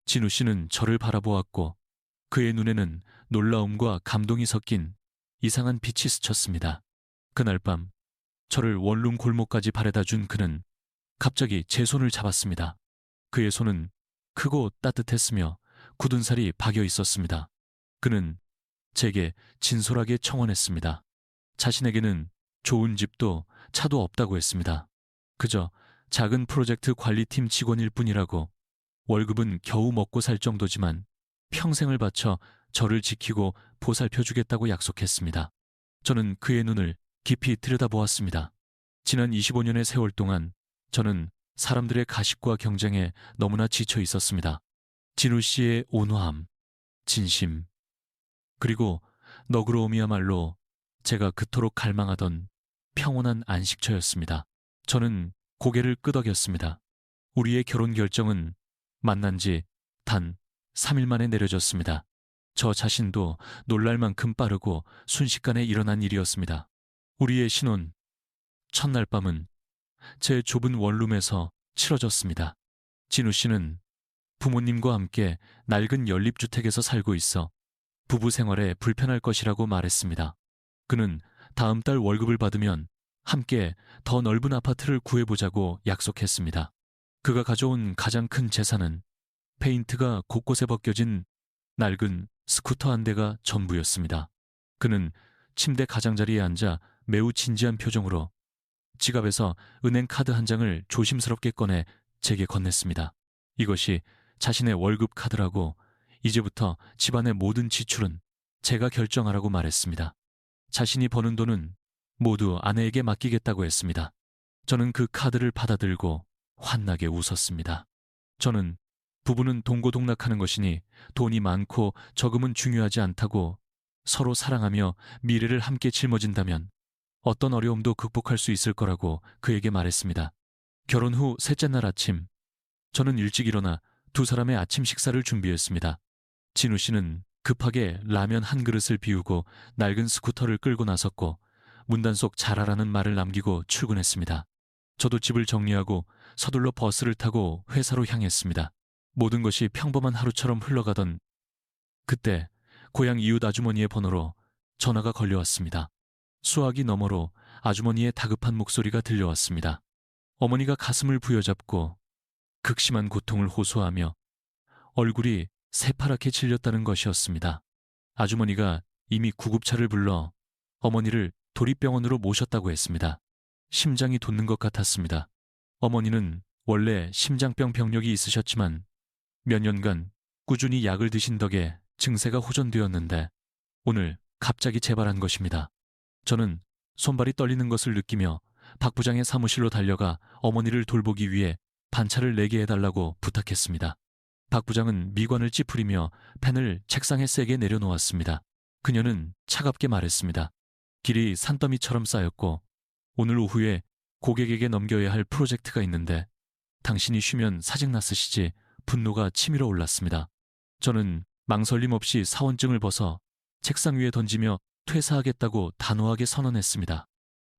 진우 씨는 저를 바라보았고 그의 눈에는 놀라움과 감동이 섞인 이상한 빛이 스쳤습니다. 그날 밤 저를 원룸 골목까지 바래다 준 그는 갑자기 제 손을 잡았습니다. 그의 손은 크고 따뜻했으며 굳은 살이 박여 있었습니다. 그는 제게 진솔하게 청원했습니다. 자신에게는 좋은 집도 차도 없다고 했습니다. 그저 작은 프로젝트 관리팀 직원일 뿐이라고, 월급은 겨우 먹고 살 정도지만 평생을 바쳐 저를 지키고 보살펴주겠다고 약속했습니다. 저는 그의 눈을 깊이 들여다보았습니다. 지난 25년의 세월 동안 저는 사람들의 가식과 경쟁에 너무나 지쳐 있었습니다. 진우 씨의 온화함, 진심, 그리고 너그러움이야말로 제가 그토록 갈망하던 평온한 안식처였습니다. 저는 고개를 끄덕였습니다. 우리의 결혼 결정은 만난 지 단 3일 만에 내려졌습니다. 저 자신도 놀랄 만큼 빠르고 순식간에 일어난 일이었습니다. 우리의 신혼 첫날 밤은 제 좁은 원룸에서 치러졌습니다. 진우 씨는 부모님과 함께 낡은 연립주택에서 살고 있어 부부 생활에 불편할 것이라고 말했습니다. 그는 다음 달 월급을 받으면 함께 더 넓은 아파트를 구해보자고 약속했습니다. 그가 가져온 가장 큰 재산은 페인트가 곳곳에 벗겨진 낡은 스쿠터 한 대가 전부였습니다. 그는 침대 가장자리에 앉아 매우 진지한 표정으로 지갑에서 은행 카드 한 장을 조심스럽게 꺼내 제게 건넸습니다. 이것이 자신의 월급 카드라고, 이제부터 집안의 모든 지출은 제가 결정하라고 말했습니다. 자신이 버는 돈은 모두 아내에게 맡기겠다고 했습니다. 저는 그 카드를 받아들고 환하게 웃었습니다. 저는 부부는 동고동락하는 것이니 돈이 많고 적음은 중요하지 않다고, 서로 사랑하며 미래를 함께 짊어진다면 어떤 어려움도 극복할 수 있을 거라고 그에게 말했습니다. 결혼 후 셋째 날 아침, 저는 일찍 일어나 두 사람의 아침 식사를 준비했습니다. 진우 씨는 급하게 라면 한 그릇을 비우고 낡은 스쿠터를 끌고 나섰고 문단속 잘하라는 말을 남기고 출근했습니다. 저도 집을 정리하고 서둘러 버스를 타고 회사로 향했습니다. 모든 것이 평범한 하루처럼 흘러가던 그때 고향 이웃 아주머니의 번호로 전화가 걸려왔습니다. 수화기 너머로 아주머니의 다급한 목소리가 들려왔습니다. 어머니가 가슴을 부여잡고 극심한 고통을 호소하며 얼굴이 새파랗게 질렸다는 것이었습니다. 아주머니가 이미 구급차를 불러 어머니를 도립병원으로 모셨다고 했습니다. 심장이 돋는 것 같았습니다. 어머니는 원래 심장병 병력이 있으셨지만 몇 년간 꾸준히 약을 드신 덕에 증세가 호전되었는데 오늘 갑자기 재발한 것입니다. 저는 손발이 떨리는 것을 느끼며 박 부장의 사무실로 달려가 어머니를 돌보기 위해 반차를 내게 해달라고 부탁했습니다. 박 부장은 미관을 찌푸리며 펜을 책상에 세게 내려놓았습니다. 그녀는 차갑게 말했습니다. 길이 산더미처럼 쌓였고 오늘 오후에 고객에게 넘겨야 할 프로젝트가 있는데 당신이 쉬면 사증나쓰시지. 분노가 치밀어 올랐습니다. 저는 망설임 없이 사원증을 벗어 책상 위에 던지며 퇴사하겠다고 단호하게 선언했습니다.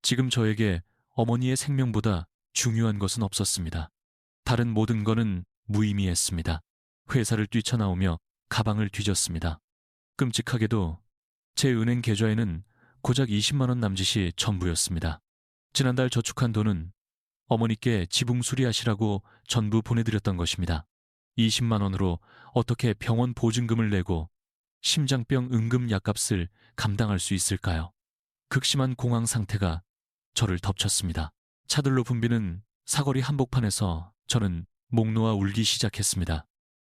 지금 저에게 어머니의 생명보다 중요한 것은 없었습니다. 다른 모든 것은 무의미했습니다. 회사를 뛰쳐나오며 가방을 뒤졌습니다. 끔찍하게도 제 은행 계좌에는 고작 20만 원 남짓이 전부였습니다. 지난달 저축한 돈은 어머니께 지붕 수리하시라고 전부 보내드렸던 것입니다. 20만 원으로 어떻게 병원 보증금을 내고 심장병 응급 약값을 감당할 수 있을까요? 극심한 공황 상태가 저를 덮쳤습니다. 차들로 붐비는 사거리 한복판에서 저는 목 놓아 울기 시작했습니다.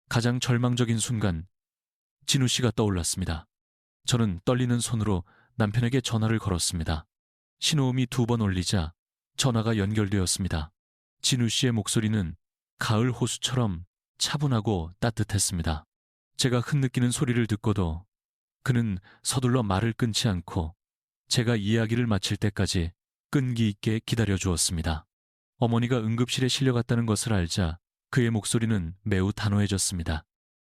가장 절망적인 순간 진우 씨가 떠올랐습니다. 저는 떨리는 손으로 남편에게 전화를 걸었습니다. 신호음이 2번 울리자 전화가 연결되었습니다. 진우 씨의 목소리는 가을 호수처럼 차분하고 따뜻했습니다. 제가 흐느끼는 소리를 듣고도 그는 서둘러 말을 끊지 않고 제가 이야기를 마칠 때까지 끈기 있게 기다려 주었습니다. 어머니가 응급실에 실려갔다는 것을 알자 그의 목소리는 매우 단호해졌습니다.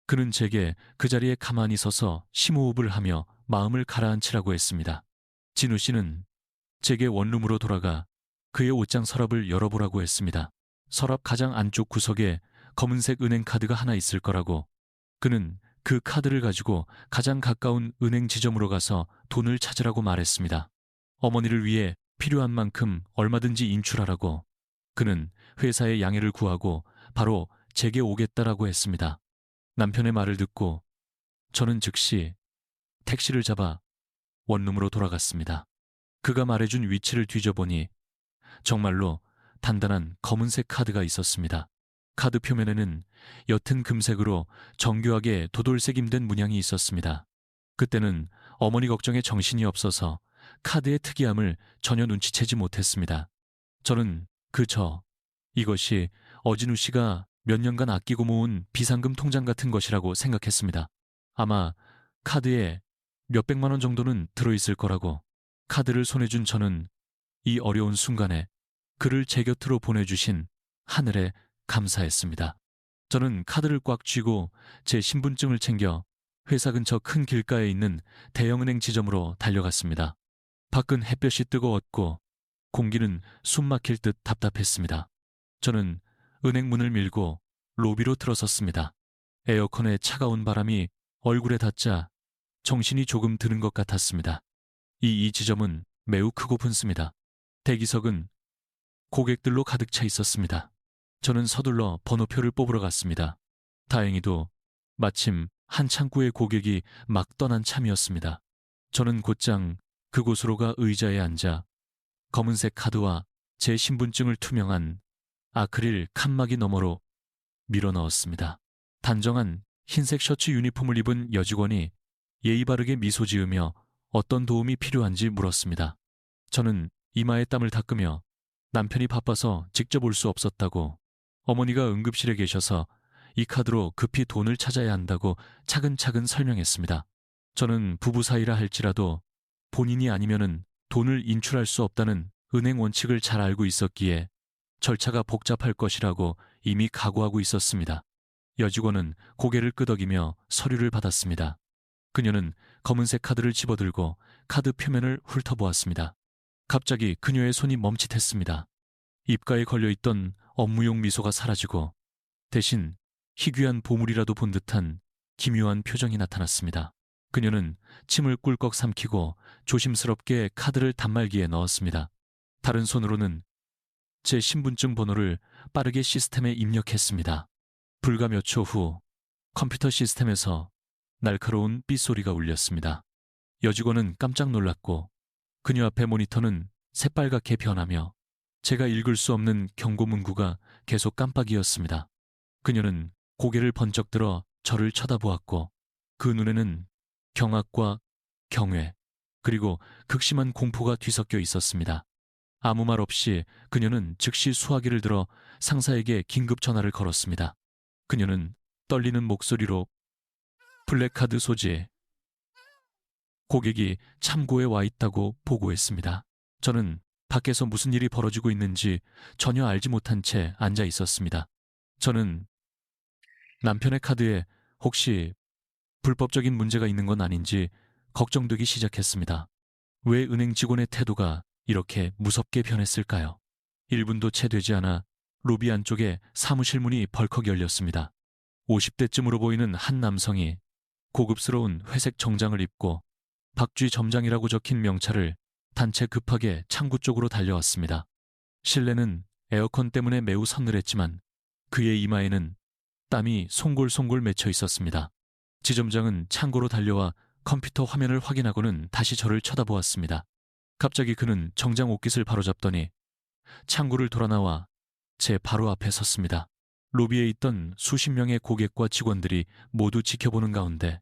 그는 제게 그 자리에 가만히 서서 심호흡을 하며 마음을 가라앉히라고 했습니다. 진우 씨는 제게 원룸으로 돌아가 그의 옷장 서랍을 열어보라고 했습니다. 서랍 가장 안쪽 구석에 검은색 은행 카드가 하나 있을 거라고, 그는 그 카드를 가지고 가장 가까운 은행 지점으로 가서 돈을 찾으라고 말했습니다. 어머니를 위해 필요한 만큼 얼마든지 인출하라고. 그는 회사에 양해를 구하고 바로 제게 오겠다라고 했습니다. 남편의 말을 듣고 저는 즉시 택시를 잡아 원룸으로 돌아갔습니다. 그가 말해준 위치를 뒤져보니 정말로 단단한 검은색 카드가 있었습니다. 카드 표면에는 옅은 금색으로 정교하게 도돌새김된 문양이 있었습니다. 그때는 어머니 걱정에 정신이 없어서 카드의 특이함을 전혀 눈치채지 못했습니다. 저는 이것이 어진우 씨가 몇 년간 아끼고 모은 비상금 통장 같은 것이라고 생각했습니다. 아마 카드에 몇백만 원 정도는 들어있을 거라고. 카드를 손에 준 저는 이 어려운 순간에 그를 제 곁으로 보내주신 하늘에 감사했습니다. 저는 카드를 꽉 쥐고 제 신분증을 챙겨 회사 근처 큰 길가에 있는 대형은행 지점으로 달려갔습니다. 밖은 햇볕이 뜨거웠고 공기는 숨 막힐 듯 답답했습니다. 저는 은행 문을 밀고 로비로 들어섰습니다. 에어컨의 차가운 바람이 얼굴에 닿자 정신이 조금 드는 것 같았습니다. 이 지점은 매우 크고 분습니다. 대기석은 고객들로 가득 차 있었습니다. 저는 서둘러 번호표를 뽑으러 갔습니다. 다행히도 마침 한 창구의 고객이 막 떠난 참이었습니다. 저는 곧장 그곳으로 가 의자에 앉아 검은색 카드와 제 신분증을 투명한 아크릴 칸막이 너머로 밀어 넣었습니다. 단정한 흰색 셔츠 유니폼을 입은 여직원이 예의 바르게 미소 지으며 어떤 도움이 필요한지 물었습니다. 저는 이마에 땀을 닦으며 남편이 바빠서 직접 올 수 없었다고, 어머니가 응급실에 계셔서 이 카드로 급히 돈을 찾아야 한다고 차근차근 설명했습니다. 저는 부부 사이라 할지라도 본인이 아니면은 돈을 인출할 수 없다는 은행 원칙을 잘 알고 있었기에 절차가 복잡할 것이라고 이미 각오하고 있었습니다. 여직원은 고개를 끄덕이며 서류를 받았습니다. 그녀는 검은색 카드를 집어들고 카드 표면을 훑어보았습니다. 갑자기 그녀의 손이 멈칫했습니다. 입가에 걸려있던 업무용 미소가 사라지고 대신 희귀한 보물이라도 본 듯한 기묘한 표정이 나타났습니다. 그녀는 침을 꿀꺽 삼키고 조심스럽게 카드를 단말기에 넣었습니다. 다른 손으로는 제 신분증 번호를 빠르게 시스템에 입력했습니다. 불과 몇 초 후 컴퓨터 시스템에서 날카로운 삐소리가 울렸습니다. 여직원은 깜짝 놀랐고 그녀 앞의 모니터는 새빨갛게 변하며 제가 읽을 수 없는 경고 문구가 계속 깜빡이었습니다. 그녀는 고개를 번쩍 들어 저를 쳐다보았고 그 눈에는 경악과 경외 그리고 극심한 공포가 뒤섞여 있었습니다. 아무 말 없이 그녀는 즉시 수화기를 들어 상사에게 긴급 전화를 걸었습니다. 그녀는 떨리는 목소리로 블랙카드 소지, 고객이 참고에 와 있다고 보고했습니다. 저는 밖에서 무슨 일이 벌어지고 있는지 전혀 알지 못한 채 앉아 있었습니다. 저는 남편의 카드에 혹시 불법적인 문제가 있는 건 아닌지 걱정되기 시작했습니다. 왜 은행 직원의 태도가 이렇게 무섭게 변했을까요? 1분도 채 되지 않아 로비 안쪽에 사무실 문이 벌컥 열렸습니다. 50대쯤으로 보이는 한 남성이 고급스러운 회색 정장을 입고 박쥐 점장이라고 적힌 명찰을 단 채 급하게 창구 쪽으로 달려왔습니다. 실내는 에어컨 때문에 매우 서늘했지만 그의 이마에는 땀이 송골송골 맺혀 있었습니다. 지점장은 창고로 달려와 컴퓨터 화면을 확인하고는 다시 저를 쳐다보았습니다. 갑자기 그는 정장 옷깃을 바로잡더니 창구를 돌아 나와 제 바로 앞에 섰습니다. 로비에 있던 수십 명의 고객과 직원들이 모두 지켜보는 가운데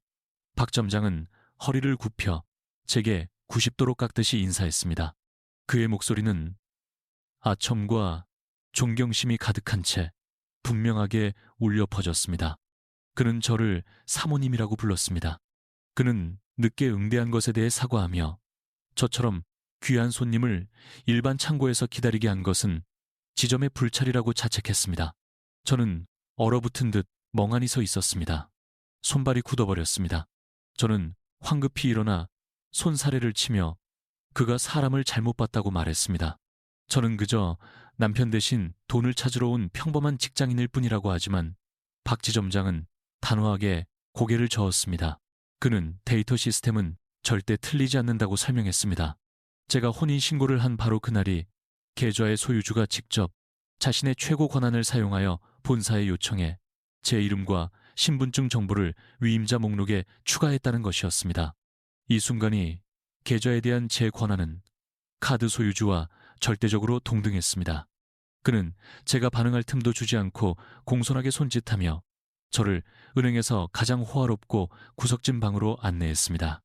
박 점장은 허리를 굽혀 제게 90도로 깎듯이 인사했습니다. 그의 목소리는 아첨과 존경심이 가득한 채 분명하게 울려 퍼졌습니다. 그는 저를 사모님이라고 불렀습니다. 그는 늦게 응대한 것에 대해 사과하며 저처럼 귀한 손님을 일반 창고에서 기다리게 한 것은 지점의 불찰이라고 자책했습니다. 저는 얼어붙은 듯 멍하니 서 있었습니다. 손발이 굳어버렸습니다. 저는 황급히 일어나 손사래를 치며 그가 사람을 잘못 봤다고 말했습니다. 저는 그저 남편 대신 돈을 찾으러 온 평범한 직장인일 뿐이라고 하지만 박 지점장은 단호하게 고개를 저었습니다. 그는 데이터 시스템은 절대 틀리지 않는다고 설명했습니다. 제가 혼인신고를 한 바로 그날이 계좌의 소유주가 직접 자신의 최고 권한을 사용하여 본사에 요청해 제 이름과 신분증 정보를 위임자 목록에 추가했다는 것이었습니다. 이 순간이 계좌에 대한 제 권한은 카드 소유주와 절대적으로 동등했습니다. 그는 제가 반응할 틈도 주지 않고 공손하게 손짓하며 저를 은행에서 가장 호화롭고 구석진 방으로 안내했습니다.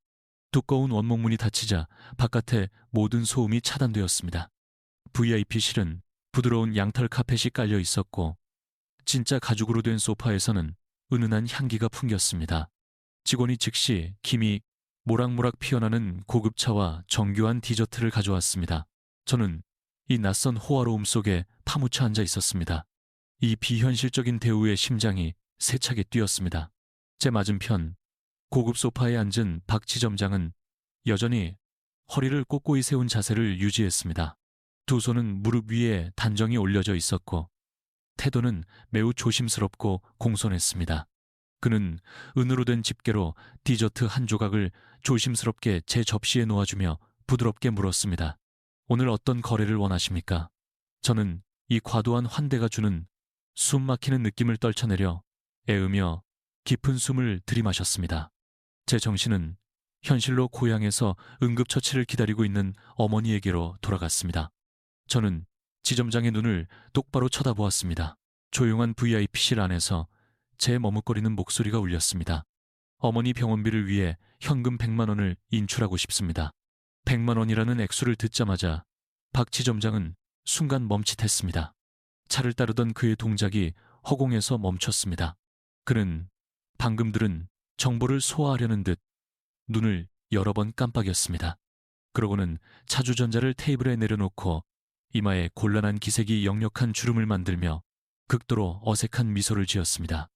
두꺼운 원목문이 닫히자 바깥에 모든 소음이 차단되었습니다. VIP실은 부드러운 양털 카펫이 깔려 있었고 진짜 가죽으로 된 소파에서는 은은한 향기가 풍겼습니다. 직원이 즉시 김이 모락모락 피어나는 고급차와 정교한 디저트를 가져왔습니다. 저는 이 낯선 호화로움 속에 파묻혀 앉아 있었습니다. 이 비현실적인 대우에 심장이 세차게 뛰었습니다. 제 맞은편 고급 소파에 앉은 박 지점장은 여전히 허리를 꼿꼿이 세운 자세를 유지했습니다. 두 손은 무릎 위에 단정히 올려져 있었고 태도는 매우 조심스럽고 공손했습니다. 그는 은으로 된 집게로 디저트 한 조각을 조심스럽게 제 접시에 놓아주며 부드럽게 물었습니다. 오늘 어떤 거래를 원하십니까? 저는 이 과도한 환대가 주는 숨 막히는 느낌을 떨쳐내려 애으며 깊은 숨을 들이마셨습니다. 제 정신은 현실로 고향에서 응급처치를 기다리고 있는 어머니에게로 돌아갔습니다. 저는 지점장의 눈을 똑바로 쳐다보았습니다. 조용한 VIP실 안에서 제 머뭇거리는 목소리가 울렸습니다. 어머니 병원비를 위해 현금 100만 원을 인출하고 싶습니다. 100만 원이라는 액수를 듣자마자 박 지점장은 순간 멈칫했습니다. 차를 따르던 그의 동작이 허공에서 멈췄습니다. 그는 방금 들은 정보를 소화하려는 듯 눈을 여러 번 깜빡였습니다. 그러고는 차주전자를 테이블에 내려놓고 이마에 곤란한 기색이 역력한 주름을 만들며 극도로 어색한 미소를 지었습니다.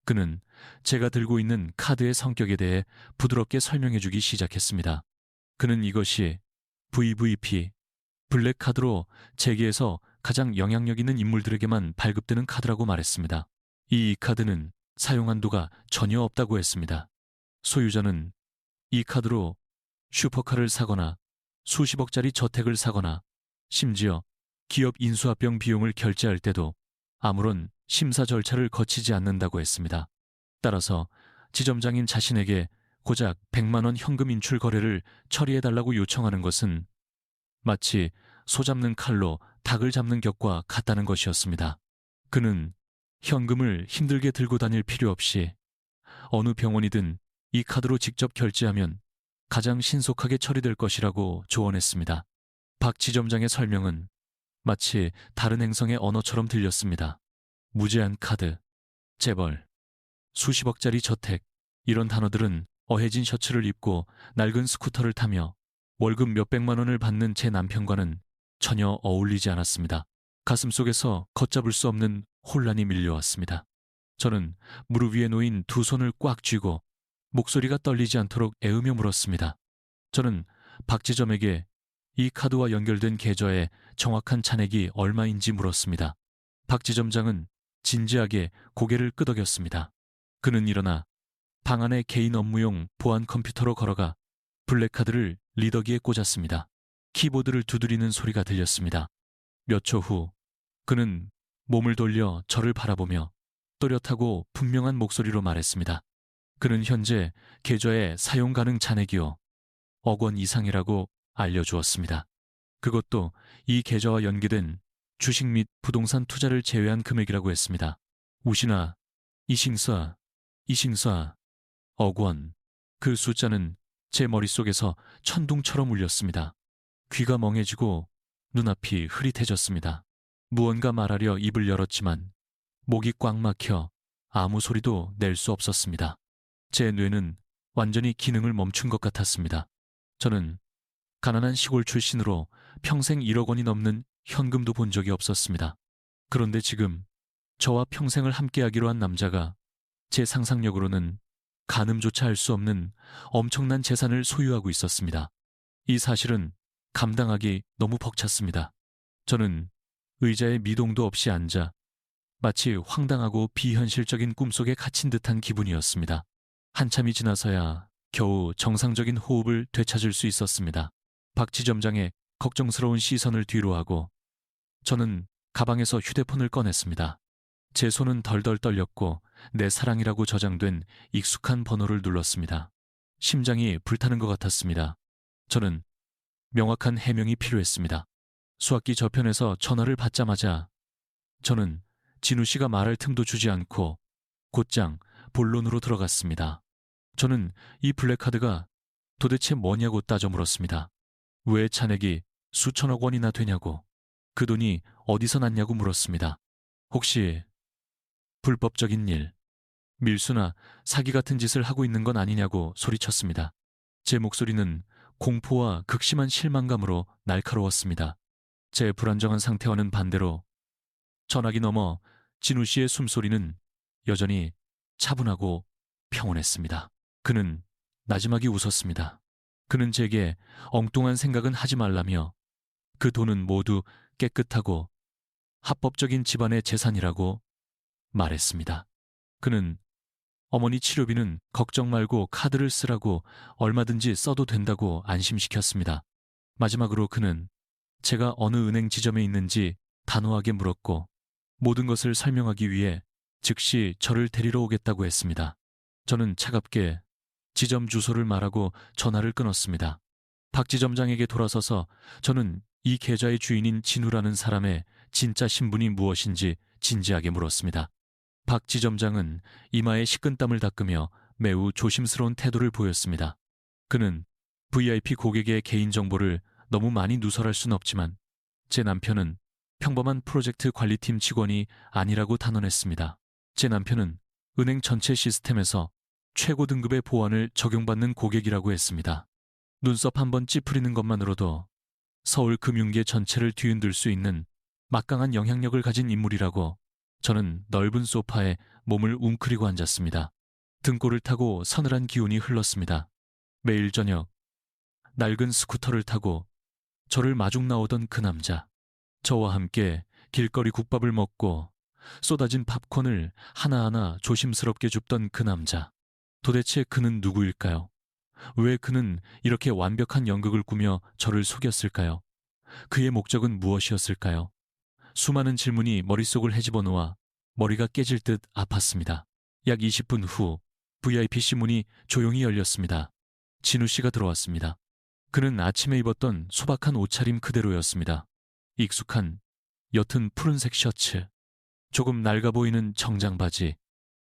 그는 제가 들고 있는 카드의 성격에 대해 부드럽게 설명해주기 시작했습니다. 그는 이것이 VVP, 블랙카드로 재계에서 가장 영향력 있는 인물들에게만 발급되는 카드라고 말했습니다. 이 카드는 사용 한도가 전혀 없다고 했습니다. 소유자는 이 카드로 슈퍼카를 사거나 수십억짜리 저택을 사거나 심지어 기업 인수합병 비용을 결제할 때도 아무런 심사 절차를 거치지 않는다고 했습니다. 따라서 지점장인 자신에게 고작 100만 원 현금 인출 거래를 처리해달라고 요청하는 것은 마치 소 잡는 칼로 닭을 잡는 격과 같다는 것이었습니다. 그는 현금을 힘들게 들고 다닐 필요 없이 어느 병원이든 이 카드로 직접 결제하면 가장 신속하게 처리될 것이라고 조언했습니다. 박 지점장의 설명은 마치 다른 행성의 언어처럼 들렸습니다. 무제한 카드, 재벌, 수십억짜리 저택, 이런 단어들은 어해진 셔츠를 입고 낡은 스쿠터를 타며 월급 몇백만 원을 받는 제 남편과는 전혀 어울리지 않았습니다. 가슴속에서 걷잡을 수 없는 혼란이 밀려왔습니다. 저는 무릎 위에 놓인 두 손을 꽉 쥐고 목소리가 떨리지 않도록 애으며 물었습니다. 저는 박지점에게 이 카드와 연결된 계좌의 정확한 잔액이 얼마인지 물었습니다. 박지점장은 진지하게 고개를 끄덕였습니다. 그는 일어나 방 안에 개인 업무용 보안 컴퓨터로 걸어가 블랙카드를 리더기에 꽂았습니다. 키보드를 두드리는 소리가 들렸습니다. 몇 초 후 그는 몸을 돌려 저를 바라보며 또렷하고 분명한 목소리로 말했습니다. 그는 현재 계좌의 사용 가능 잔액이요 1억 원 이상이라고 알려주었습니다. 그것도 이 계좌와 연계된 주식 및 부동산 투자를 제외한 금액이라고 했습니다. 우시나, 이싱사, 1억 원. 그 숫자는 제 머릿속에서 천둥처럼 울렸습니다. 귀가 멍해지고 눈앞이 흐릿해졌습니다. 무언가 말하려 입을 열었지만 목이 꽉 막혀 아무 소리도 낼 수 없었습니다. 제 뇌는 완전히 기능을 멈춘 것 같았습니다. 저는 가난한 시골 출신으로 평생 1억 원이 넘는 현금도 본 적이 없었습니다. 그런데 지금 저와 평생을 함께하기로 한 남자가 제 상상력으로는 가늠조차 할 수 없는 엄청난 재산을 소유하고 있었습니다. 이 사실은 감당하기 너무 벅찼습니다. 저는 의자에 미동도 없이 앉아 마치 황당하고 비현실적인 꿈속에 갇힌 듯한 기분이었습니다. 한참이 지나서야 겨우 정상적인 호흡을 되찾을 수 있었습니다. 박 지점장의 걱정스러운 시선을 뒤로하고 저는 가방에서 휴대폰을 꺼냈습니다. 제 손은 덜덜 떨렸고 내 사랑이라고 저장된 익숙한 번호를 눌렀습니다. 심장이 불타는 것 같았습니다. 저는 명확한 해명이 필요했습니다. 수학기 저편에서 전화를 받자마자 저는 진우 씨가 말할 틈도 주지 않고 곧장 본론으로 들어갔습니다. 저는 이 블랙카드가 도대체 뭐냐고 따져 물었습니다. 왜 잔액이 수천억 원이나 되냐고, 그 돈이 어디서 났냐고 물었습니다. 혹시 불법적인 일, 밀수나 사기 같은 짓을 하고 있는 건 아니냐고 소리쳤습니다. 제 목소리는 공포와 극심한 실망감으로 날카로웠습니다. 제 불안정한 상태와는 반대로 전화기 너머 진우 씨의 숨소리는 여전히 차분하고 평온했습니다. 그는 나지막이 웃었습니다. 그는 제게 엉뚱한 생각은 하지 말라며 그 돈은 모두 깨끗하고 합법적인 집안의 재산이라고 말했습니다. 그는 어머니 치료비는 걱정 말고 카드를 쓰라고 얼마든지 써도 된다고 안심시켰습니다. 마지막으로 그는 제가 어느 은행 지점에 있는지 단호하게 물었고 모든 것을 설명하기 위해 즉시 저를 데리러 오겠다고 했습니다. 저는 차갑게 지점 주소를 말하고 전화를 끊었습니다. 박 지점장에게 돌아서서 저는 이 계좌의 주인인 진우라는 사람의 진짜 신분이 무엇인지 진지하게 물었습니다. 박 지점장은 이마에 식은땀을 닦으며 매우 조심스러운 태도를 보였습니다. 그는 VIP 고객의 개인정보를 너무 많이 누설할 순 없지만 제 남편은 평범한 프로젝트 관리팀 직원이 아니라고 단언했습니다. 제 남편은 은행 전체 시스템에서 최고 등급의 보안을 적용받는 고객이라고 했습니다. 눈썹 한번 찌푸리는 것만으로도 서울 금융계 전체를 뒤흔들 수 있는 막강한 영향력을 가진 인물이라고 저는 넓은 소파에 몸을 웅크리고 앉았습니다. 등골을 타고 서늘한 기운이 흘렀습니다. 매일 저녁 낡은 스쿠터를 타고 저를 마중 나오던 그 남자. 저와 함께 길거리 국밥을 먹고 쏟아진 팝콘을 하나하나 조심스럽게 줍던 그 남자. 도대체 그는 누구일까요? 왜 그는 이렇게 완벽한 연극을 꾸며 저를 속였을까요? 그의 목적은 무엇이었을까요? 수많은 질문이 머릿속을 헤집어 놓아 머리가 깨질 듯 아팠습니다. 약 20분 후 VIPC 문이 조용히 열렸습니다. 진우 씨가 들어왔습니다. 그는 아침에 입었던 소박한 옷차림 그대로였습니다. 익숙한 옅은 푸른색 셔츠, 조금 낡아 보이는 정장 바지,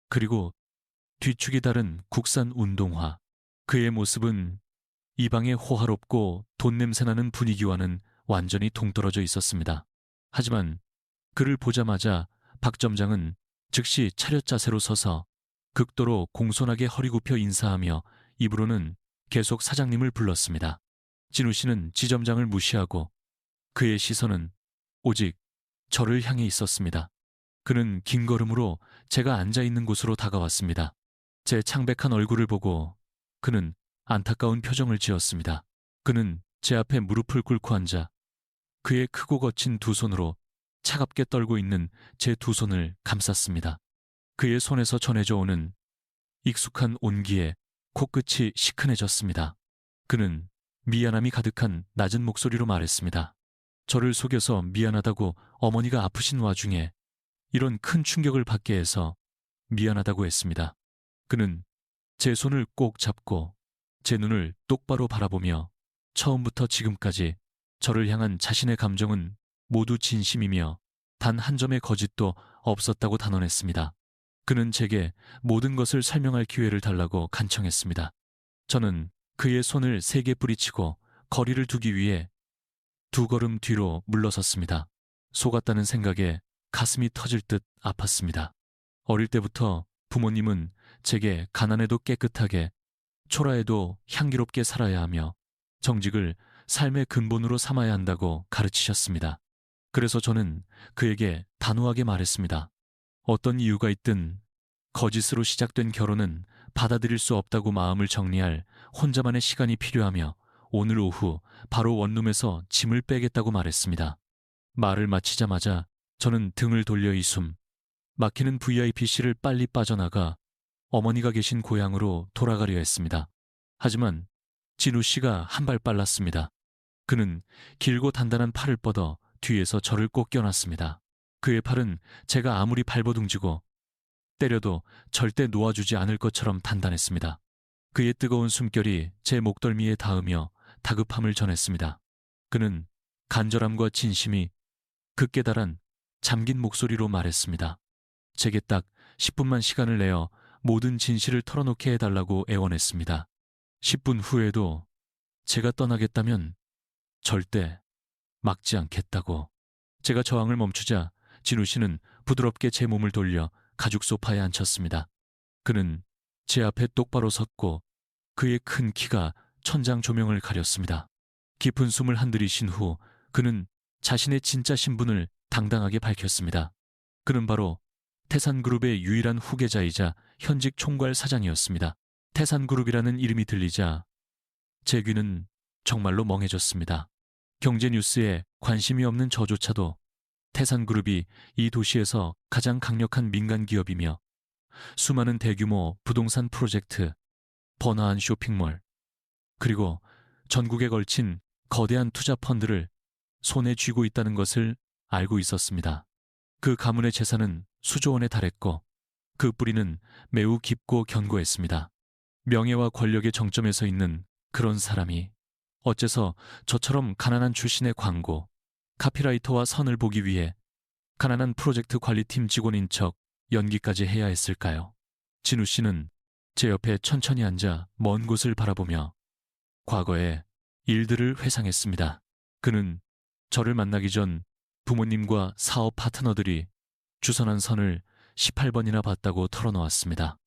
그리고 뒤축이 다른 국산 운동화. 그의 모습은 이 방의 호화롭고 돈 냄새나는 분위기와는 완전히 동떨어져 있었습니다. 하지만 그를 보자마자 박 점장은 즉시 차렷 자세로 서서 극도로 공손하게 허리 굽혀 인사하며 입으로는 계속 사장님을 불렀습니다. 진우 씨는 지점장을 무시하고 그의 시선은 오직 저를 향해 있었습니다. 그는 긴 걸음으로 제가 앉아 있는 곳으로 다가왔습니다. 제 창백한 얼굴을 보고 그는 안타까운 표정을 지었습니다. 그는 제 앞에 무릎을 꿇고 앉아 그의 크고 거친 두 손으로 차갑게 떨고 있는 제 두 손을 감쌌습니다. 그의 손에서 전해져 오는 익숙한 온기에 코끝이 시큰해졌습니다. 그는 미안함이 가득한 낮은 목소리로 말했습니다. 저를 속여서 미안하다고 어머니가 아프신 와중에 이런 큰 충격을 받게 해서 미안하다고 했습니다. 그는 제 손을 꼭 잡고 제 눈을 똑바로 바라보며 처음부터 지금까지 저를 향한 자신의 감정은 모두 진심이며 단 한 점의 거짓도 없었다고 단언했습니다. 그는 제게 모든 것을 설명할 기회를 달라고 간청했습니다. 저는 그의 손을 세게 뿌리치고 거리를 두기 위해 두 걸음 뒤로 물러섰습니다. 속았다는 생각에 가슴이 터질 듯 아팠습니다. 어릴 때부터 부모님은 제게 가난해도 깨끗하게, 초라해도 향기롭게 살아야 하며 정직을 삶의 근본으로 삼아야 한다고 가르치셨습니다. 그래서 저는 그에게 단호하게 말했습니다. 어떤 이유가 있든 거짓으로 시작된 결혼은 받아들일 수 없다고 마음을 정리할 혼자만의 시간이 필요하며 오늘 오후 바로 원룸에서 짐을 빼겠다고 말했습니다. 말을 마치자마자 저는 등을 돌려 이숨, 막히는 VIPC를 빨리 빠져나가 어머니가 계신 고향으로 돌아가려 했습니다. 하지만 진우 씨가 한 발 빨랐습니다. 그는 길고 단단한 팔을 뻗어 뒤에서 저를 꼭 껴놨습니다. 그의 팔은 제가 아무리 발버둥지고 때려도 절대 놓아주지 않을 것처럼 단단했습니다. 그의 뜨거운 숨결이 제 목덜미에 닿으며 다급함을 전했습니다. 그는 간절함과 진심이 극깨달한 잠긴 목소리로 말했습니다. 제게 딱 10분만 시간을 내어 모든 진실을 털어놓게 해달라고 애원했습니다. 10분 후에도 제가 떠나겠다면 절대 막지 않겠다고. 제가 저항을 멈추자 진우 씨는 부드럽게 제 몸을 돌려 가죽 소파에 앉혔습니다. 그는 제 앞에 똑바로 섰고 그의 큰 키가 천장 조명을 가렸습니다. 깊은 숨을 한들이신 후 그는 자신의 진짜 신분을 당당하게 밝혔습니다. 그는 바로 태산그룹의 유일한 후계자이자 현직 총괄 사장이었습니다. 태산그룹이라는 이름이 들리자 제 귀는 정말로 멍해졌습니다. 경제뉴스에 관심이 없는 저조차도 태산그룹이 이 도시에서 가장 강력한 민간 기업이며 수많은 대규모 부동산 프로젝트, 번화한 쇼핑몰, 그리고 전국에 걸친 거대한 투자 펀드를 손에 쥐고 있다는 것을 알고 있었습니다. 그 가문의 재산은 수조 원에 달했고 그 뿌리는 매우 깊고 견고했습니다. 명예와 권력의 정점에 서 있는 그런 사람이 어째서 저처럼 가난한 출신의 광고, 카피라이터와 선을 보기 위해 가난한 프로젝트 관리팀 직원인 척 연기까지 해야 했을까요? 진우 씨는 제 옆에 천천히 앉아 먼 곳을 바라보며 과거의 일들을 회상했습니다. 그는 저를 만나기 전 부모님과 사업 파트너들이 주선한 선을 18번이나 봤다고 털어놓았습니다.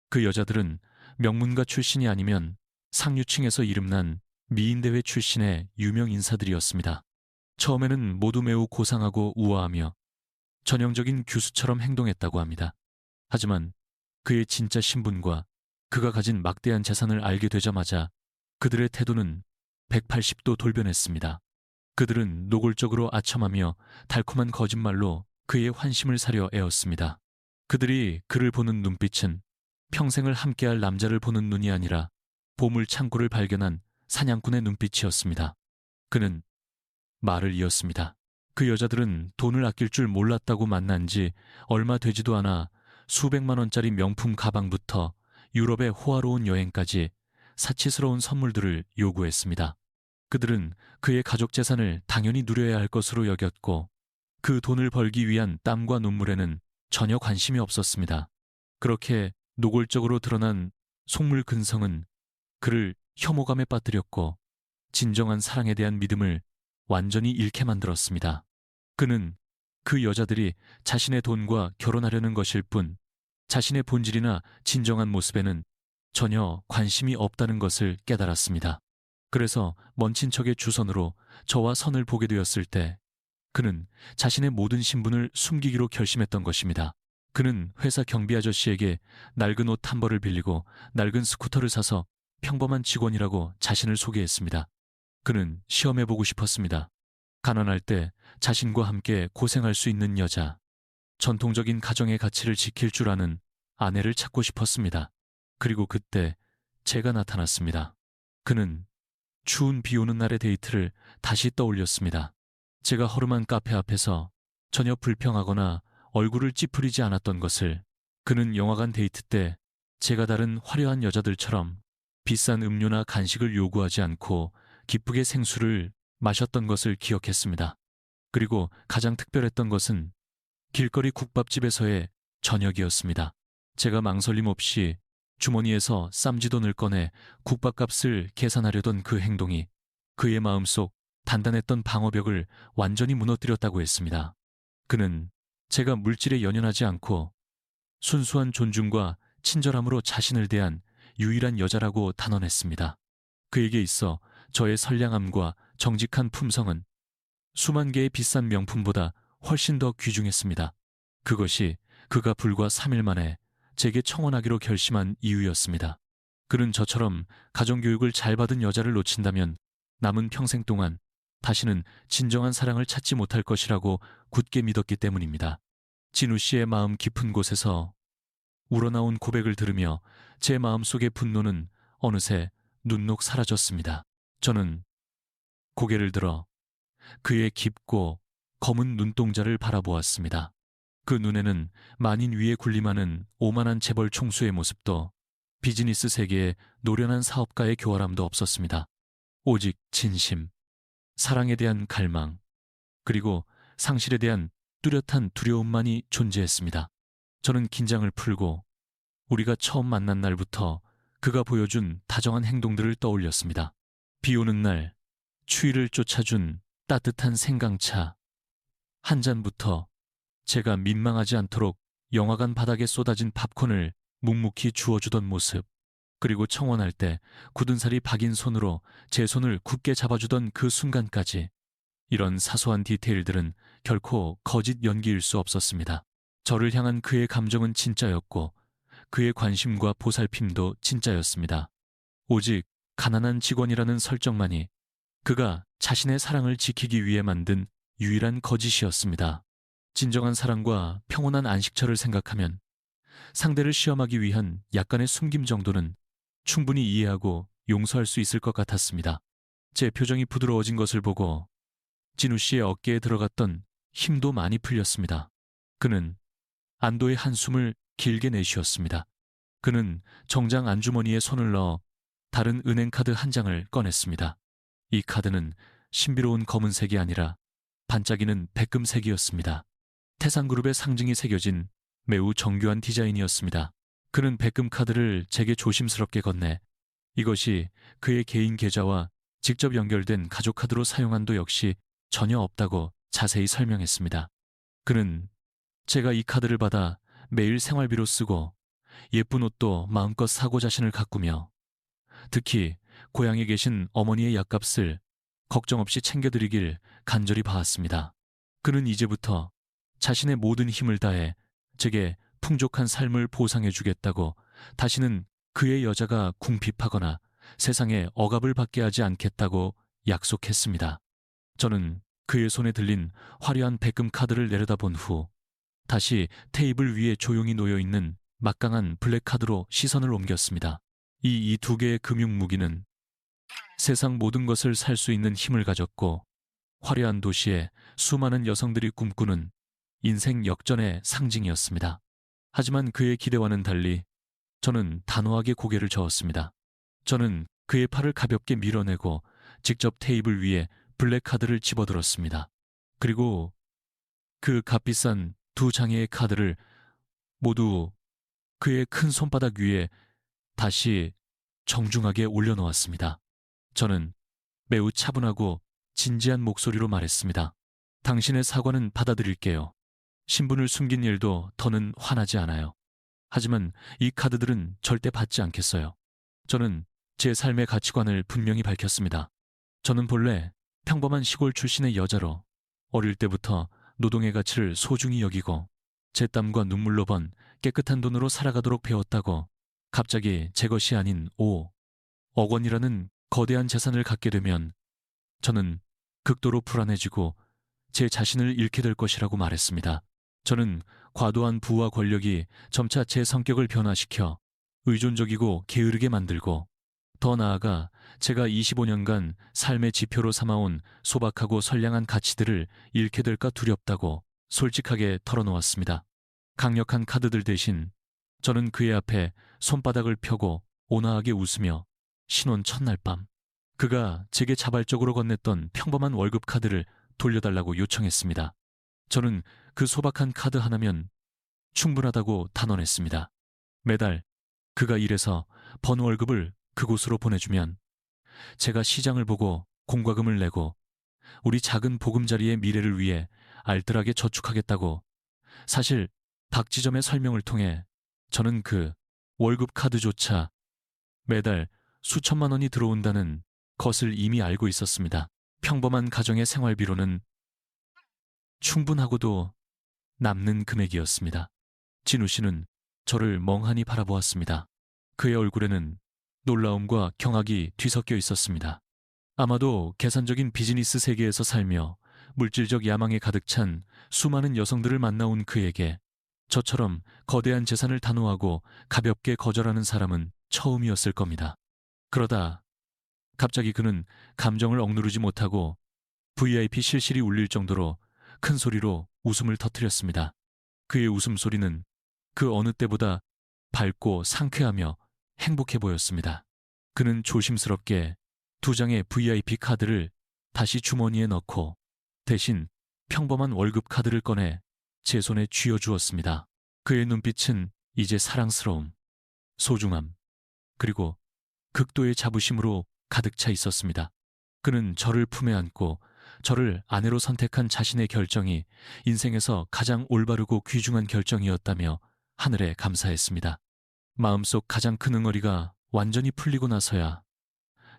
그 여자들은 명문가 출신이 아니면 상류층에서 이름난 미인대회 출신의 유명 인사들이었습니다. 처음에는 모두 매우 고상하고 우아하며 전형적인 교수처럼 행동했다고 합니다. 하지만 그의 진짜 신분과 그가 가진 막대한 재산을 알게 되자마자 그들의 태도는 180도 돌변했습니다. 그들은 노골적으로 아첨하며 달콤한 거짓말로 그의 환심을 사려 애었습니다. 그들이 그를 보는 눈빛은 평생을 함께할 남자를 보는 눈이 아니라 보물 창고를 발견한 사냥꾼의 눈빛이었습니다. 그는 말을 이었습니다. 그 여자들은 돈을 아낄 줄 몰랐다고 만난 지 얼마 되지도 않아 수백만 원짜리 명품 가방부터 유럽의 호화로운 여행까지 사치스러운 선물들을 요구했습니다. 그들은 그의 가족 재산을 당연히 누려야 할 것으로 여겼고 그 돈을 벌기 위한 땀과 눈물에는 전혀 관심이 없었습니다. 그렇게 노골적으로 드러난 속물 근성은 그를 혐오감에 빠뜨렸고 진정한 사랑에 대한 믿음을 완전히 잃게 만들었습니다. 그는 그 여자들이 자신의 돈과 결혼하려는 것일 뿐 자신의 본질이나 진정한 모습에는 전혀 관심이 없다는 것을 깨달았습니다. 그래서 먼 친척의 주선으로 저와 선을 보게 되었을 때 그는 자신의 모든 신분을 숨기기로 결심했던 것입니다. 그는 회사 경비 아저씨에게 낡은 옷 한 벌을 빌리고 낡은 스쿠터를 사서 평범한 직원이라고 자신을 소개했습니다. 그는 시험해보고 싶었습니다. 가난할 때 자신과 함께 고생할 수 있는 여자, 전통적인 가정의 가치를 지킬 줄 아는 아내를 찾고 싶었습니다. 그리고 그때 제가 나타났습니다. 그는 추운 비 오는 날의 데이트를 다시 떠올렸습니다. 제가 허름한 카페 앞에서 전혀 불평하거나 얼굴을 찌푸리지 않았던 것을, 그는 영화관 데이트 때 제가 다른 화려한 여자들처럼 비싼 음료나 간식을 요구하지 않고 기쁘게 생수를 마셨던 것을 기억했습니다. 그리고 가장 특별했던 것은 길거리 국밥집에서의 저녁이었습니다. 제가 망설임 없이 주머니에서 쌈지돈을 꺼내 국밥값을 계산하려던 그 행동이 그의 마음속 단단했던 방어벽을 완전히 무너뜨렸다고 했습니다. 그는 제가 물질에 연연하지 않고 순수한 존중과 친절함으로 자신을 대한 유일한 여자라고 단언했습니다. 그에게 있어 저의 선량함과 정직한 품성은 수만 개의 비싼 명품보다 훨씬 더 귀중했습니다. 그것이 그가 불과 3일 만에 제게 청혼하기로 결심한 이유였습니다. 그는 저처럼 가정교육을 잘 받은 여자를 놓친다면 남은 평생 동안 다시는 진정한 사랑을 찾지 못할 것이라고 굳게 믿었기 때문입니다. 진우 씨의 마음 깊은 곳에서 우러나온 고백을 들으며 제 마음속의 분노는 어느새 눈녹 사라졌습니다. 저는 고개를 들어 그의 깊고 검은 눈동자를 바라보았습니다. 그 눈에는 만인 위에 군림하는 오만한 재벌 총수의 모습도 비즈니스 세계의 노련한 사업가의 교활함도 없었습니다. 오직 진심, 사랑에 대한 갈망, 그리고 상실에 대한 뚜렷한 두려움만이 존재했습니다. 저는 긴장을 풀고 우리가 처음 만난 날부터 그가 보여준 다정한 행동들을 떠올렸습니다. 비 오는 날, 추위를 쫓아준 따뜻한 생강차 한 잔부터 제가 민망하지 않도록 영화관 바닥에 쏟아진 팝콘을 묵묵히 주워주던 모습, 그리고 청혼할 때 굳은 살이 박인 손으로 제 손을 굳게 잡아주던 그 순간까지, 이런 사소한 디테일들은 결코 거짓 연기일 수 없었습니다. 저를 향한 그의 감정은 진짜였고 그의 관심과 보살핌도 진짜였습니다. 오직 가난한 직원이라는 설정만이 그가 자신의 사랑을 지키기 위해 만든 유일한 거짓이었습니다. 진정한 사랑과 평온한 안식처를 생각하면 상대를 시험하기 위한 약간의 숨김 정도는 충분히 이해하고 용서할 수 있을 것 같았습니다. 제 표정이 부드러워진 것을 보고 진우 씨의 어깨에 들어갔던 힘도 많이 풀렸습니다. 그는 안도의 한숨을 길게 내쉬었습니다. 그는 정장 안주머니에 손을 넣어 다른 은행카드 한 장을 꺼냈습니다. 이 카드는 신비로운 검은색이 아니라 반짝이는 백금색이었습니다. 태산그룹의 상징이 새겨진 매우 정교한 디자인이었습니다. 그는 백금 카드를 제게 조심스럽게 건네 이것이 그의 개인 계좌와 직접 연결된 가족 카드로 사용한도 역시 전혀 없다고 자세히 설명했습니다. 그는 제가 이 카드를 받아 매일 생활비로 쓰고 예쁜 옷도 마음껏 사고 자신을 가꾸며 특히 고향에 계신 어머니의 약값을 걱정 없이 챙겨드리길 간절히 바랐습니다. 그는 이제부터 자신의 모든 힘을 다해 제게 풍족한 삶을 보상해주겠다고, 다시는 그의 여자가 궁핍하거나 세상에 억압을 받게 하지 않겠다고 약속했습니다. 저는 그의 손에 들린 화려한 백금 카드를 내려다본 후 다시 테이블 위에 조용히 놓여있는 막강한 블랙카드로 시선을 옮겼습니다. 이 두 개의 금융 무기는 세상 모든 것을 살 수 있는 힘을 가졌고 화려한 도시에 수많은 여성들이 꿈꾸는 인생 역전의 상징이었습니다. 하지만 그의 기대와는 달리 저는 단호하게 고개를 저었습니다. 저는 그의 팔을 가볍게 밀어내고 직접 테이블 위에 블랙카드를 집어들었습니다. 그리고 그 값비싼 두 장의 카드를 모두 그의 큰 손바닥 위에 다시 정중하게 올려놓았습니다. 저는 매우 차분하고 진지한 목소리로 말했습니다. 당신의 사과는 받아들일게요. 신분을 숨긴 일도 더는 화나지 않아요. 하지만 이 카드들은 절대 받지 않겠어요. 저는 제 삶의 가치관을 분명히 밝혔습니다. 저는 본래 평범한 시골 출신의 여자로 어릴 때부터 노동의 가치를 소중히 여기고 제 땀과 눈물로 번 깨끗한 돈으로 살아가도록 배웠다고 갑자기 제 것이 아닌 5억 원이라는 거대한 재산을 갖게 되면 저는 극도로 불안해지고 제 자신을 잃게 될 것이라고 말했습니다. 저는 과도한 부와 권력이 점차 제 성격을 변화시켜 의존적이고 게으르게 만들고 더 나아가 제가 25년간 삶의 지표로 삼아온 소박하고 선량한 가치들을 잃게 될까 두렵다고 솔직하게 털어놓았습니다. 강력한 카드들 대신 저는 그의 앞에 손바닥을 펴고 온화하게 웃으며 신혼 첫날 밤 그가 제게 자발적으로 건넸던 평범한 월급 카드를 돌려달라고 요청했습니다. 저는 그 소박한 카드 하나면 충분하다고 단언했습니다. 매달 그가 일해서 번 월급을 그곳으로 보내주면 제가 시장을 보고 공과금을 내고 우리 작은 보금자리의 미래를 위해 알뜰하게 저축하겠다고, 사실 박지점의 설명을 통해 저는 그 월급 카드조차 매달 수천만 원이 들어온다는 것을 이미 알고 있었습니다. 평범한 가정의 생활비로는 충분하고도 남는 금액이었습니다. 진우 씨는 저를 멍하니 바라보았습니다. 그의 얼굴에는 놀라움과 경악이 뒤섞여 있었습니다. 아마도 계산적인 비즈니스 세계에서 살며 물질적 야망에 가득 찬 수많은 여성들을 만나온 그에게 저처럼 거대한 재산을 단호하고 가볍게 거절하는 사람은 처음이었을 겁니다. 그러다 갑자기 그는 감정을 억누르지 못하고 VIP 실실이 울릴 정도로 큰 소리로 웃음을 터뜨렸습니다. 그의 웃음소리는 그 어느 때보다 밝고 상쾌하며 행복해 보였습니다. 그는 조심스럽게 2장의 VIP 카드를 다시 주머니에 넣고 대신 평범한 월급 카드를 꺼내 제 손에 쥐어주었습니다. 그의 눈빛은 이제 사랑스러움, 소중함, 그리고 극도의 자부심으로 가득 차 있었습니다. 그는 저를 품에 안고 저를 아내로 선택한 자신의 결정이 인생에서 가장 올바르고 귀중한 결정이었다며 하늘에 감사했습니다. 마음속 가장 큰 응어리가 완전히 풀리고 나서야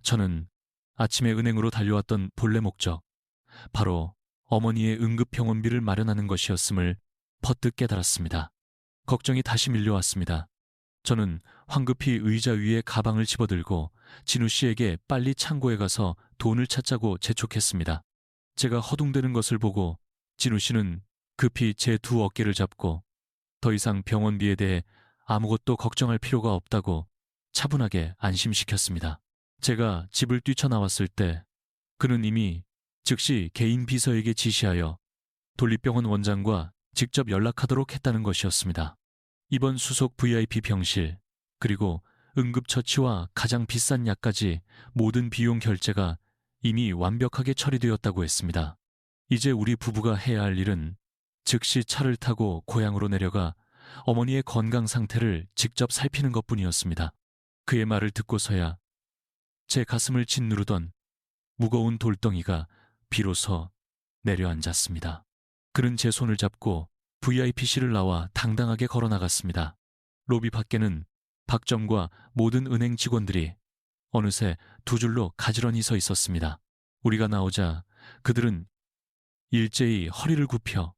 저는 아침에 은행으로 달려왔던 본래 목적, 바로 어머니의 응급병원비를 마련하는 것이었음을 퍼뜩 깨달았습니다. 걱정이 다시 밀려왔습니다. 저는 황급히 의자 위에 가방을 집어들고 진우 씨에게 빨리 창고에 가서 돈을 찾자고 재촉했습니다. 제가 허둥대는 것을 보고 진우 씨는 급히 제 2 어깨를 잡고 더 이상 병원비에 대해 아무것도 걱정할 필요가 없다고 차분하게 안심시켰습니다. 제가 집을 뛰쳐나왔을 때 그는 이미 즉시 개인 비서에게 지시하여 돌립병원 원장과 직접 연락하도록 했다는 것이었습니다. 이번 수속 VIP 병실, 그리고 응급처치와 가장 비싼 약까지 모든 비용 결제가 이미 완벽하게 처리되었다고 했습니다. 이제 우리 부부가 해야 할 일은 즉시 차를 타고 고향으로 내려가 어머니의 건강 상태를 직접 살피는 것뿐이었습니다. 그의 말을 듣고서야 제 가슴을 짓누르던 무거운 돌덩이가 비로소 내려앉았습니다. 그는 제 손을 잡고 VIP실을 나와 당당하게 걸어 나갔습니다. 로비 밖에는 박점과 모든 은행 직원들이 어느새 2줄로 가지런히 서 있었습니다. 우리가 나오자 그들은 일제히 허리를 굽혀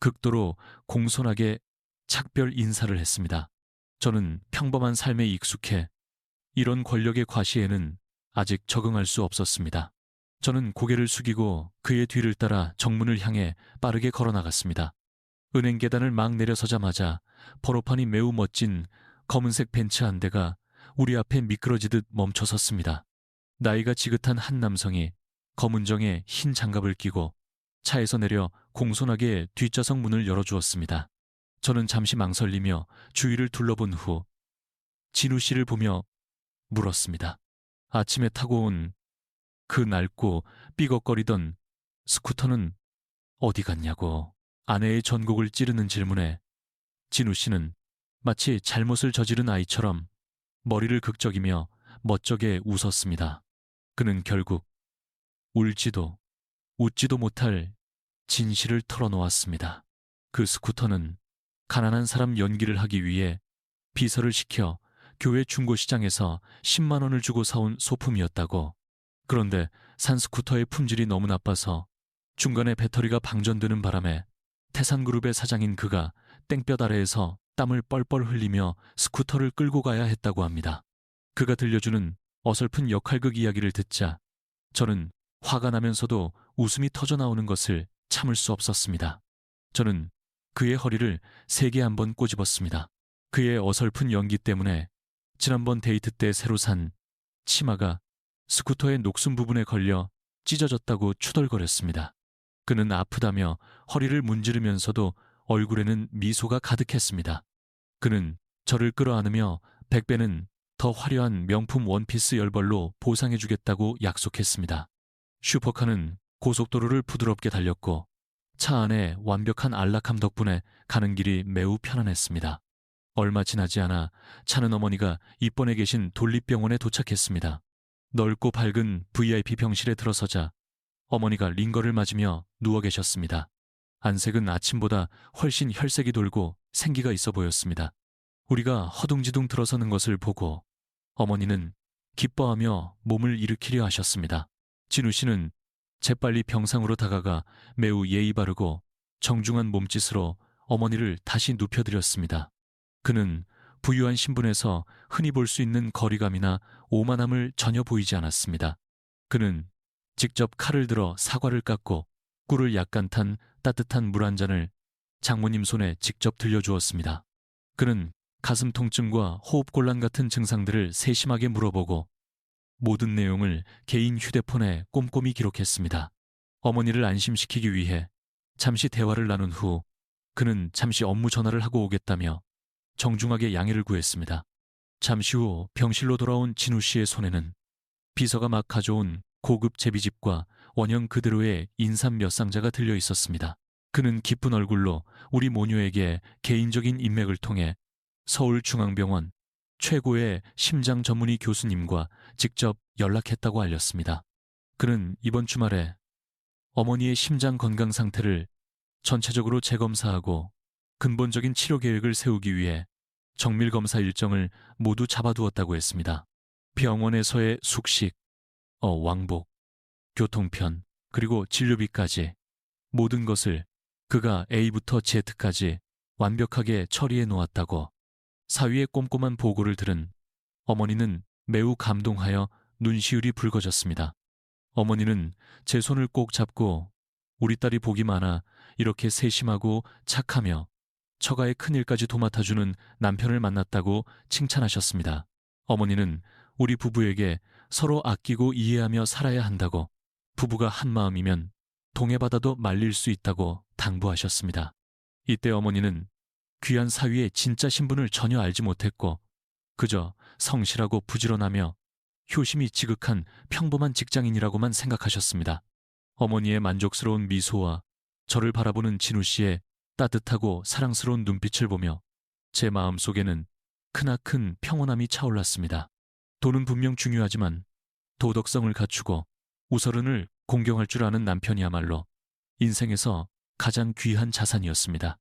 극도로 공손하게 작별 인사를 했습니다. 저는 평범한 삶에 익숙해 이런 권력의 과시에는 아직 적응할 수 없었습니다. 저는 고개를 숙이고 그의 뒤를 따라 정문을 향해 빠르게 걸어 나갔습니다. 은행 계단을 막 내려서자마자 번호판이 매우 멋진 검은색 벤츠 한 대가 우리 앞에 미끄러지듯 멈춰 섰습니다. 나이가 지긋한 한 남성이 검은정에 흰 장갑을 끼고 차에서 내려 공손하게 뒷좌석 문을 열어주었습니다. 저는 잠시 망설이며 주위를 둘러본 후 진우 씨를 보며 물었습니다. 아침에 타고 온 그 낡고 삐걱거리던 스쿠터는 어디 갔냐고. 아내의 전곡을 찌르는 질문에 진우 씨는 마치 잘못을 저지른 아이처럼 머리를 극적이며 멋쩍게 웃었습니다. 그는 결국 울지도 웃지도 못할 진실을 털어놓았습니다. 그 스쿠터는 가난한 사람 연기를 하기 위해 비서를 시켜 교회 중고시장에서 10만 원을 주고 사온 소품이었다고. 그런데 산 스쿠터의 품질이 너무 나빠서 중간에 배터리가 방전되는 바람에 태산그룹의 사장인 그가 땡볕 아래에서 땀을 뻘뻘 흘리며 스쿠터를 끌고 가야 했다고 합니다. 그가 들려주는 어설픈 역할극 이야기를 듣자 저는 화가 나면서도 웃음이 터져나오는 것을 참을 수 없었습니다. 저는 그의 허리를 세게 한번 꼬집었습니다. 그의 어설픈 연기 때문에 지난번 데이트 때 새로 산 치마가 스쿠터의 녹슨 부분에 걸려 찢어졌다고 추덜거렸습니다. 그는 아프다며 허리를 문지르면서도 얼굴에는 미소가 가득했습니다. 그는 저를 끌어안으며 100배는 더 화려한 명품 원피스 열벌로 보상해주겠다고 약속했습니다. 슈퍼카는 고속도로를 부드럽게 달렸고 차 안에 완벽한 안락함 덕분에 가는 길이 매우 편안했습니다. 얼마 지나지 않아 차는 어머니가 입원해 계신 돌립병원에 도착했습니다. 넓고 밝은 VIP 병실에 들어서자 어머니가 링거를 맞으며 누워 계셨습니다. 안색은 아침보다 훨씬 혈색이 돌고 생기가 있어 보였습니다. 우리가 허둥지둥 들어서는 것을 보고 어머니는 기뻐하며 몸을 일으키려 하셨습니다. 진우 씨는 재빨리 병상으로 다가가 매우 예의 바르고 정중한 몸짓으로 어머니를 다시 눕혀드렸습니다. 그는 부유한 신분에서 흔히 볼 수 있는 거리감이나 오만함을 전혀 보이지 않았습니다. 그는 직접 칼을 들어 사과를 깎고 꿀을 약간 탄 따뜻한 물 한 잔을 장모님 손에 직접 들려주었습니다. 그는 가슴 통증과 호흡곤란 같은 증상들을 세심하게 물어보고 모든 내용을 개인 휴대폰에 꼼꼼히 기록했습니다. 어머니를 안심시키기 위해 잠시 대화를 나눈 후 그는 잠시 업무 전화를 하고 오겠다며 정중하게 양해를 구했습니다. 잠시 후 병실로 돌아온 진우 씨의 손에는 비서가 막 가져온 고급 제비집과 원형 그대로의 인삼 몇 상자가 들려 있었습니다. 그는 기쁜 얼굴로 우리 모녀에게 개인적인 인맥을 통해 서울중앙병원 최고의 심장 전문의 교수님과 직접 연락했다고 알렸습니다. 그는 이번 주말에 어머니의 심장 건강 상태를 전체적으로 재검사하고 근본적인 치료 계획을 세우기 위해 정밀 검사 일정을 모두 잡아두었다고 했습니다. 병원에서의 숙식, 왕복, 교통편, 그리고 진료비까지 모든 것을 그가 A부터 Z까지 완벽하게 처리해 놓았다고 사위의 꼼꼼한 보고를 들은 어머니는 매우 감동하여 눈시울이 붉어졌습니다. 어머니는 제 손을 꼭 잡고 우리 딸이 복이 많아 이렇게 세심하고 착하며 처가의 큰일까지 도맡아주는 남편을 만났다고 칭찬하셨습니다. 어머니는 우리 부부에게 서로 아끼고 이해하며 살아야 한다고, 부부가 한마음이면 동해바다도 말릴 수 있다고 당부하셨습니다. 이때 어머니는 귀한 사위의 진짜 신분을 전혀 알지 못했고 그저 성실하고 부지런하며 효심이 지극한 평범한 직장인이라고만 생각하셨습니다. 어머니의 만족스러운 미소와 저를 바라보는 진우 씨의 따뜻하고 사랑스러운 눈빛을 보며 제 마음속에는 크나큰 평온함이 차올랐습니다. 돈은 분명 중요하지만 도덕성을 갖추고 우서른을 공경할 줄 아는 남편이야말로 인생에서 가장 귀한 자산이었습니다.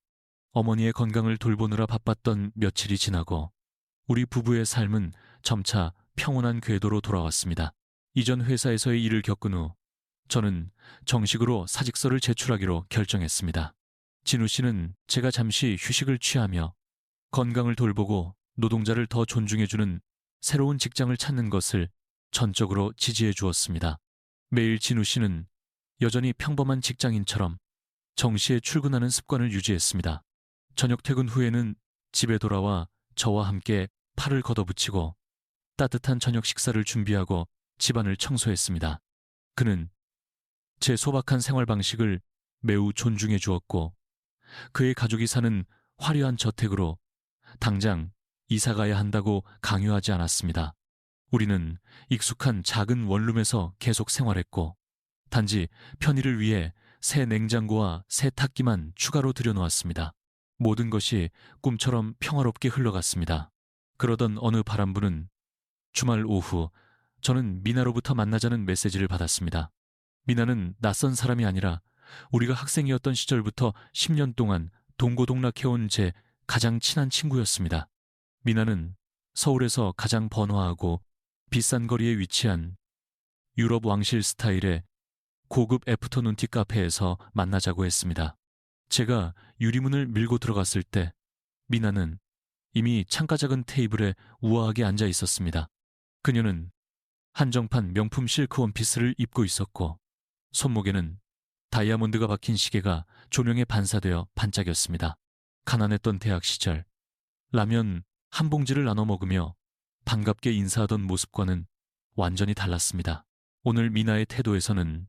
어머니의 건강을 돌보느라 바빴던 며칠이 지나고 우리 부부의 삶은 점차 평온한 궤도로 돌아왔습니다. 이전 회사에서의 일을 겪은 후 저는 정식으로 사직서를 제출하기로 결정했습니다. 진우 씨는 제가 잠시 휴식을 취하며 건강을 돌보고 노동자를 더 존중해주는 새로운 직장을 찾는 것을 전적으로 지지해 주었습니다. 매일 진우 씨는 여전히 평범한 직장인처럼 정시에 출근하는 습관을 유지했습니다. 저녁 퇴근 후에는 집에 돌아와 저와 함께 팔을 걷어붙이고 따뜻한 저녁 식사를 준비하고 집안을 청소했습니다. 그는 제 소박한 생활 방식을 매우 존중해 주었고 그의 가족이 사는 화려한 저택으로 당장 이사 가야 한다고 강요하지 않았습니다. 우리는 익숙한 작은 원룸에서 계속 생활했고 단지 편의를 위해 새 냉장고와 세탁기만 추가로 들여놓았습니다. 모든 것이 꿈처럼 평화롭게 흘러갔습니다. 그러던 어느 바람부는 주말 오후 저는 미나로부터 만나자는 메시지를 받았습니다. 미나는 낯선 사람이 아니라 우리가 학생이었던 시절부터 10년 동안 동고동락해온 제 가장 친한 친구였습니다. 미나는 서울에서 가장 번화하고 비싼 거리에 위치한 유럽 왕실 스타일의 고급 애프터눈티 카페에서 만나자고 했습니다. 제가 유리문을 밀고 들어갔을 때 미나는 이미 창가 작은 테이블에 우아하게 앉아 있었습니다. 그녀는 한정판 명품 실크 원피스를 입고 있었고 손목에는 다이아몬드가 박힌 시계가 조명에 반사되어 반짝였습니다. 가난했던 대학 시절 라면 한 봉지를 나눠 먹으며 반갑게 인사하던 모습과는 완전히 달랐습니다. 오늘 미나의 태도에서는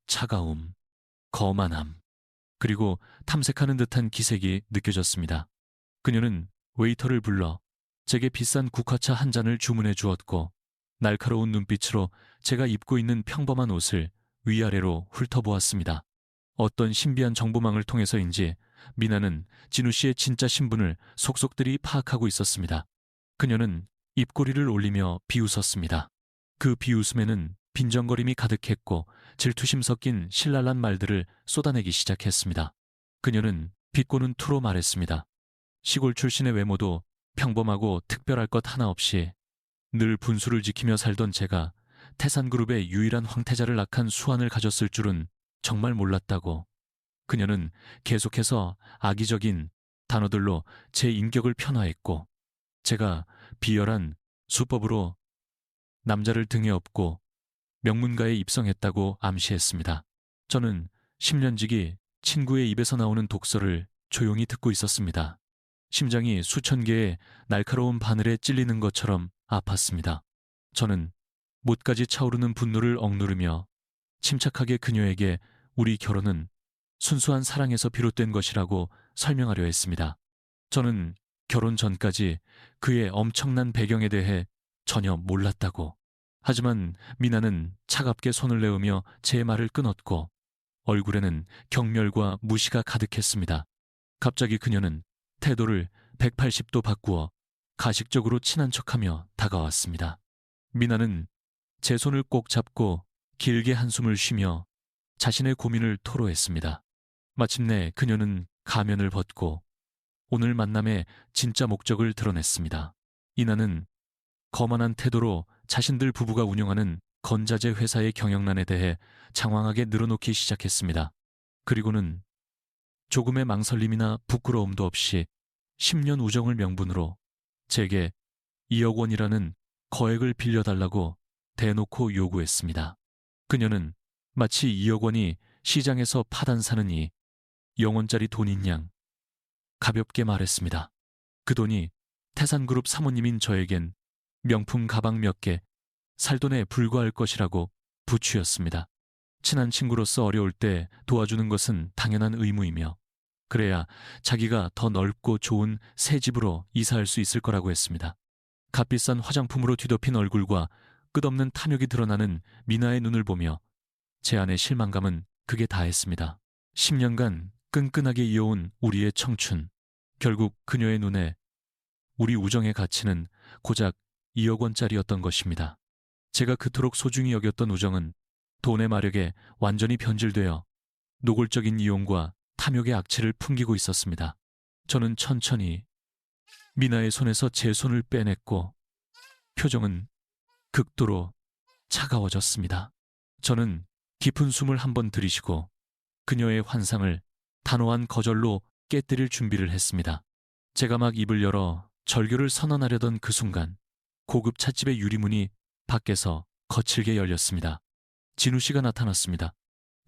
차가움, 거만함, 그리고 탐색하는 듯한 기색이 느껴졌습니다. 그녀는 웨이터를 불러 제게 비싼 국화차 한 잔을 주문해 주었고 날카로운 눈빛으로 제가 입고 있는 평범한 옷을 위아래로 훑어보았습니다. 어떤 신비한 정보망을 통해서인지 미나는 진우 씨의 진짜 신분을 속속들이 파악하고 있었습니다. 그녀는 입꼬리를 올리며 비웃었습니다. 그 비웃음에는 빈정거림이 가득했고 질투심 섞인 신랄한 말들을 쏟아내기 시작했습니다. 그녀는 비꼬는 투로 말했습니다. 시골 출신의 외모도 평범하고 특별할 것 하나 없이 늘 분수를 지키며 살던 제가 태산그룹의 유일한 황태자를 낳은 수완을 가졌을 줄은 정말 몰랐다고. 그녀는 계속해서 악의적인 단어들로 제 인격을 편화했고 제가 비열한 수법으로 남자를 등에 업고 명문가에 입성했다고 암시했습니다. 저는 10년지기 친구의 입에서 나오는 독설을 조용히 듣고 있었습니다. 심장이 수천 개의 날카로운 바늘에 찔리는 것처럼 아팠습니다. 저는 못까지 차오르는 분노를 억누르며 침착하게 그녀에게 우리 결혼은 순수한 사랑에서 비롯된 것이라고 설명하려 했습니다. 저는 결혼 전까지 그의 엄청난 배경에 대해 전혀 몰랐다고. 하지만 미나는 차갑게 손을 내으며 제 말을 끊었고 얼굴에는 경멸과 무시가 가득했습니다. 갑자기 그녀는 태도를 180도 바꾸어 가식적으로 친한 척하며 다가왔습니다. 미나는 제 손을 꼭 잡고 길게 한숨을 쉬며 자신의 고민을 토로했습니다. 마침내 그녀는 가면을 벗고 오늘 만남의 진짜 목적을 드러냈습니다. 이나는 거만한 태도로 자신들 부부가 운영하는 건자재 회사의 경영난에 대해 장황하게 늘어놓기 시작했습니다. 그리고는 조금의 망설임이나 부끄러움도 없이 10년 우정을 명분으로 제게 2억 원이라는 거액을 빌려달라고 대놓고 요구했습니다. 그녀는 마치 2억 원이 시장에서 파단 사는 2억원짜리 돈인 양 가볍게 말했습니다. 그 돈이 태산그룹 사모님인 저에겐 명품 가방 몇 개, 살돈에 불과할 것이라고 부추였습니다. 친한 친구로서 어려울 때 도와주는 것은 당연한 의무이며 그래야 자기가 더 넓고 좋은 새 집으로 이사할 수 있을 거라고 했습니다. 값비싼 화장품으로 뒤덮인 얼굴과 끝없는 탐욕이 드러나는 미나의 눈을 보며 제 안의 실망감은 극에 다했습니다. 10년간 끈끈하게 이어온 우리의 청춘. 결국 그녀의 눈에 우리 우정의 가치는 고작 2억 원짜리였던 것입니다. 제가 그토록 소중히 여겼던 우정은 돈의 마력에 완전히 변질되어 노골적인 이용과 탐욕의 악취를 풍기고 있었습니다. 저는 천천히 미나의 손에서 제 손을 빼냈고 표정은 극도로 차가워졌습니다. 저는 깊은 숨을 한번 들이쉬고 그녀의 환상을 단호한 거절로 깨뜨릴 준비를 했습니다. 제가 막 입을 열어 절교를 선언하려던 그 순간 고급 찻집의 유리문이 밖에서 거칠게 열렸습니다. 진우 씨가 나타났습니다.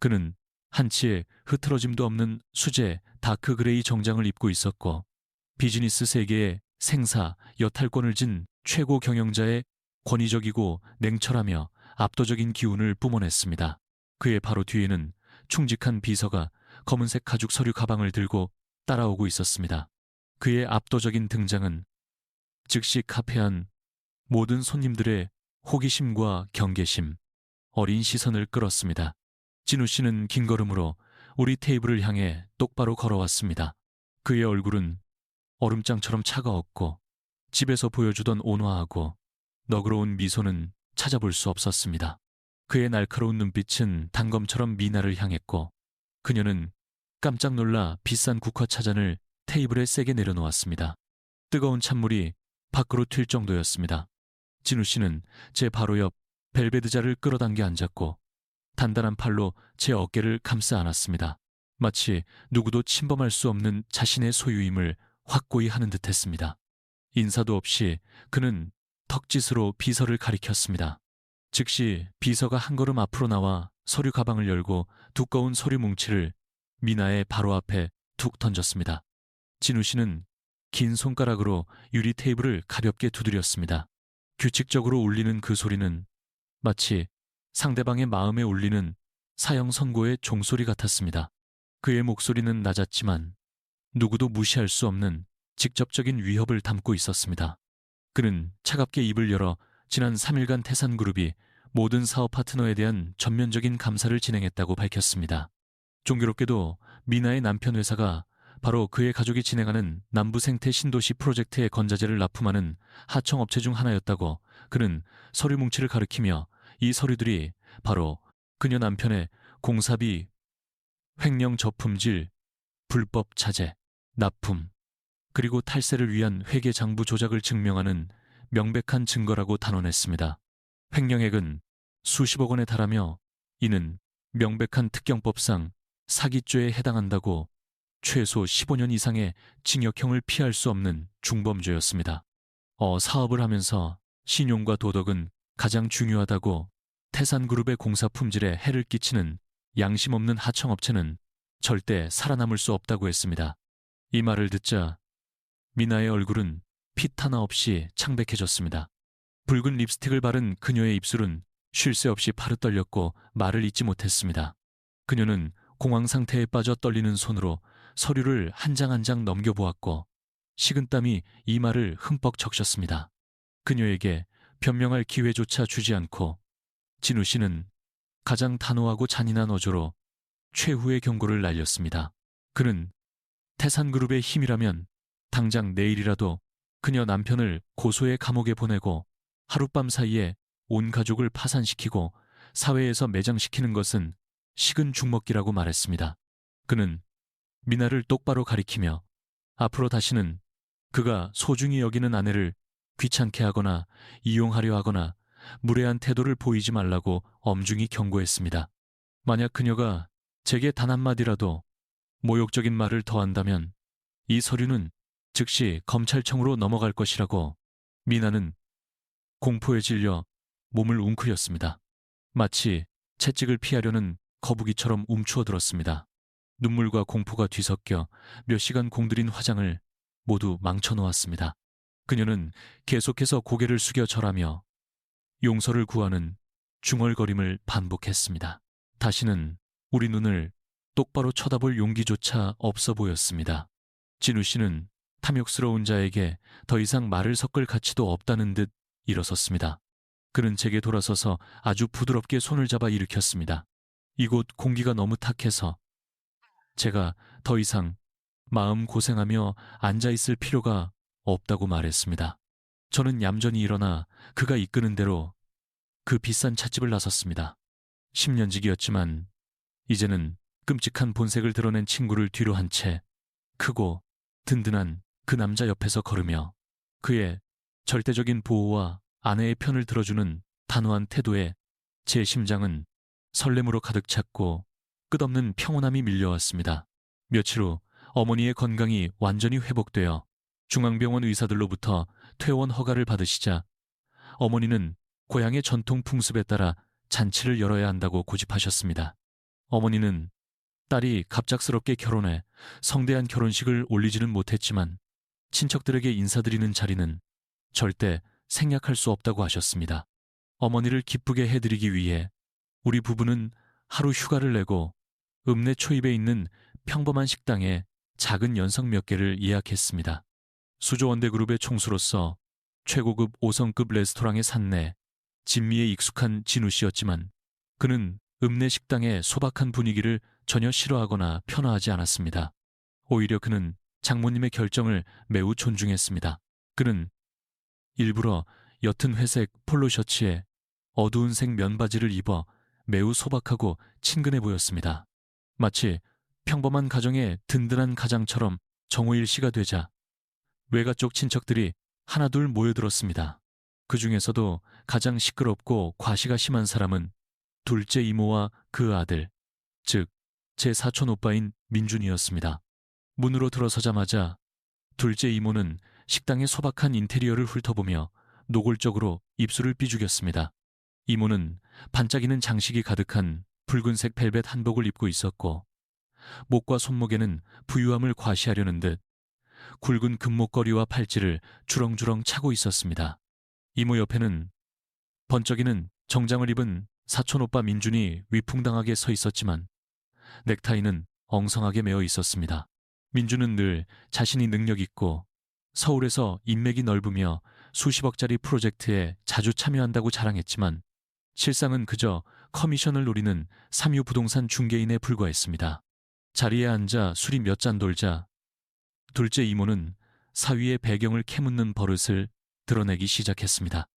그는 한치의 흐트러짐도 없는 수제 다크 그레이 정장을 입고 있었고 비즈니스 세계의 생사, 여탈권을 진 최고 경영자의 권위적이고 냉철하며 압도적인 기운을 뿜어냈습니다. 그의 바로 뒤에는 충직한 비서가 검은색 가죽 서류 가방을 들고 따라오고 있었습니다. 그의 압도적인 등장은 즉시 카페안 모든 손님들의 호기심과 경계심, 어린 시선을 끌었습니다. 진우 씨는 긴 걸음으로 우리 테이블을 향해 똑바로 걸어왔습니다. 그의 얼굴은 얼음장처럼 차가웠고 집에서 보여주던 온화하고 너그러운 미소는 찾아볼 수 없었습니다. 그의 날카로운 눈빛은 단검처럼 미나를 향했고 그녀는 깜짝 놀라 비싼 국화차잔을 테이블에 세게 내려놓았습니다. 뜨거운 찬물이 밖으로 튈 정도였습니다. 진우 씨는 제 바로 옆 벨베드자를 끌어당겨 앉았고 단단한 팔로 제 어깨를 감싸 안았습니다. 마치 누구도 침범할 수 없는 자신의 소유임을 확고히 하는 듯했습니다. 인사도 없이 그는 턱짓으로 비서를 가리켰습니다. 즉시 비서가 한 걸음 앞으로 나와 서류 가방을 열고 두꺼운 서류 뭉치를 미나의 바로 앞에 툭 던졌습니다. 진우 씨는 긴 손가락으로 유리 테이블을 가볍게 두드렸습니다. 규칙적으로 울리는 그 소리는 마치 상대방의 마음에 울리는 사형 선고의 종소리 같았습니다. 그의 목소리는 낮았지만 누구도 무시할 수 없는 직접적인 위협을 담고 있었습니다. 그는 차갑게 입을 열어 지난 3일간 태산그룹이 모든 사업 파트너에 대한 전면적인 감사를 진행했다고 밝혔습니다. 종교롭게도 미나의 남편 회사가 바로 그의 가족이 진행하는 남부생태 신도시 프로젝트의 건자재를 납품하는 하청업체 중 하나였다고 그는 서류 뭉치를 가리키며 이 서류들이 바로 그녀 남편의 공사비, 횡령 저품질, 불법 차재, 납품, 그리고 탈세를 위한 회계 장부 조작을 증명하는 명백한 증거라고 단언했습니다. 횡령액은 수십억 원에 달하며 이는 명백한 특경법상 사기죄에 해당한다고 최소 15년 이상의 징역형을 피할 수 없는 중범죄였습니다. 사업을 하면서 신용과 도덕은 가장 중요하다고 태산그룹의 공사 품질에 해를 끼치는 양심 없는 하청업체는 절대 살아남을 수 없다고 했습니다. 이 말을 듣자 미나의 얼굴은 핏 하나 없이 창백해졌습니다. 붉은 립스틱을 바른 그녀의 입술은 쉴 새 없이 파르 떨렸고 말을 잇지 못했습니다. 그녀는 공황 상태에 빠져 떨리는 손으로 서류를 한 장 한 장 넘겨보았고 식은땀이 이마를 흠뻑 적셨습니다. 그녀에게 변명할 기회조차 주지 않고 진우 씨는 가장 단호하고 잔인한 어조로 최후의 경고를 날렸습니다. 그는 태산그룹의 힘이라면 당장 내일이라도 그녀 남편을 고소의 감옥에 보내고 하룻밤 사이에 온 가족을 파산시키고 사회에서 매장시키는 것은 식은 죽먹기라고 말했습니다. 그는 미나를 똑바로 가리키며 앞으로 다시는 그가 소중히 여기는 아내를 귀찮게 하거나 이용하려 하거나 무례한 태도를 보이지 말라고 엄중히 경고했습니다. 만약 그녀가 제게 단 한마디라도 모욕적인 말을 더한다면 이 서류는 즉시 검찰청으로 넘어갈 것이라고 미나는 공포에 질려 몸을 웅크렸습니다. 마치 채찍을 피하려는 거북이처럼 움츠어들었습니다. 눈물과 공포가 뒤섞여 몇 시간 공들인 화장을 모두 망쳐놓았습니다. 그녀는 계속해서 고개를 숙여 절하며 용서를 구하는 중얼거림을 반복했습니다. 다시는 우리 눈을 똑바로 쳐다볼 용기조차 없어 보였습니다. 진우 씨는 탐욕스러운 자에게 더 이상 말을 섞을 가치도 없다는 듯 일어섰습니다. 그는 제게 돌아서서 아주 부드럽게 손을 잡아 일으켰습니다. 이곳 공기가 너무 탁해서 제가 더 이상 마음 고생하며 앉아있을 필요가 없다고 말했습니다. 저는 얌전히 일어나 그가 이끄는 대로 그 비싼 찻집을 나섰습니다. 10년직이었지만 이제는 끔찍한 본색을 드러낸 친구를 뒤로 한 채 크고 든든한 그 남자 옆에서 걸으며 그의 절대적인 보호와 아내의 편을 들어주는 단호한 태도에 제 심장은 설렘으로 가득 찼고 끝없는 평온함이 밀려왔습니다. 며칠 후 어머니의 건강이 완전히 회복되어 중앙병원 의사들로부터 퇴원 허가를 받으시자 어머니는 고향의 전통 풍습에 따라 잔치를 열어야 한다고 고집하셨습니다. 어머니는 딸이 갑작스럽게 결혼해 성대한 결혼식을 올리지는 못했지만 친척들에게 인사드리는 자리는 절대 생략할 수 없다고 하셨습니다. 어머니를 기쁘게 해드리기 위해 우리 부부는 하루 휴가를 내고 읍내 초입에 있는 평범한 식당에 작은 연석 몇 개를 예약했습니다. 수조원대그룹의 총수로서 최고급 5성급 레스토랑에 산내 진미에 익숙한 진우 씨였지만 그는 읍내 식당의 소박한 분위기를 전혀 싫어하거나 편화하지 않았습니다. 오히려 그는 장모님의 결정을 매우 존중했습니다. 그는 일부러 옅은 회색 폴로 셔츠에 어두운 색 면바지를 입어 매우 소박하고 친근해 보였습니다. 마치 평범한 가정의 든든한 가장처럼 정호일 씨가 되자 외가 쪽 친척들이 하나둘 모여들었습니다. 그 중에서도 가장 시끄럽고 과시가 심한 사람은 둘째 이모와 그 아들, 즉 제 사촌 오빠인 민준이었습니다. 문으로 들어서자마자 둘째 이모는 식당의 소박한 인테리어를 훑어보며 노골적으로 입술을 삐죽였습니다. 이모는 반짝이는 장식이 가득한 붉은색 벨벳 한복을 입고 있었고 목과 손목에는 부유함을 과시하려는 듯 굵은 금목걸이와 팔찌를 주렁주렁 차고 있었습니다. 이모 옆에는 번쩍이는 정장을 입은 사촌오빠 민준이 위풍당하게 서 있었지만 넥타이는 엉성하게 매어 있었습니다. 민준은 늘 자신이 능력 있고 서울에서 인맥이 넓으며 수십억짜리 프로젝트에 자주 참여한다고 자랑했지만 실상은 그저 커미션을 노리는 삼유 부동산 중개인에 불과했습니다. 자리에 앉아 술이 몇 잔 돌자 둘째 이모는 사위의 배경을 캐묻는 버릇을 드러내기 시작했습니다.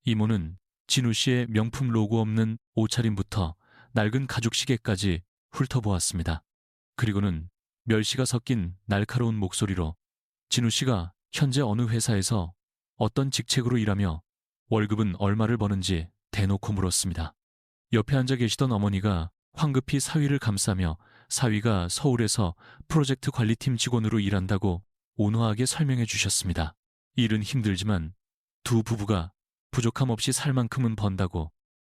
이모는 진우 씨의 명품 로고 없는 옷차림부터 낡은 가죽 시계까지 훑어보았습니다. 그리고는 멸시가 섞인 날카로운 목소리로 진우 씨가 현재 어느 회사에서 어떤 직책으로 일하며 월급은 얼마를 버는지 대놓고 물었습니다. 옆에 앉아 계시던 어머니가 황급히 사위를 감싸며 사위가 서울에서 프로젝트 관리팀 직원으로 일한다고 온화하게 설명해 주셨습니다. 일은 힘들지만 두 부부가 부족함 없이 살 만큼은 번다고.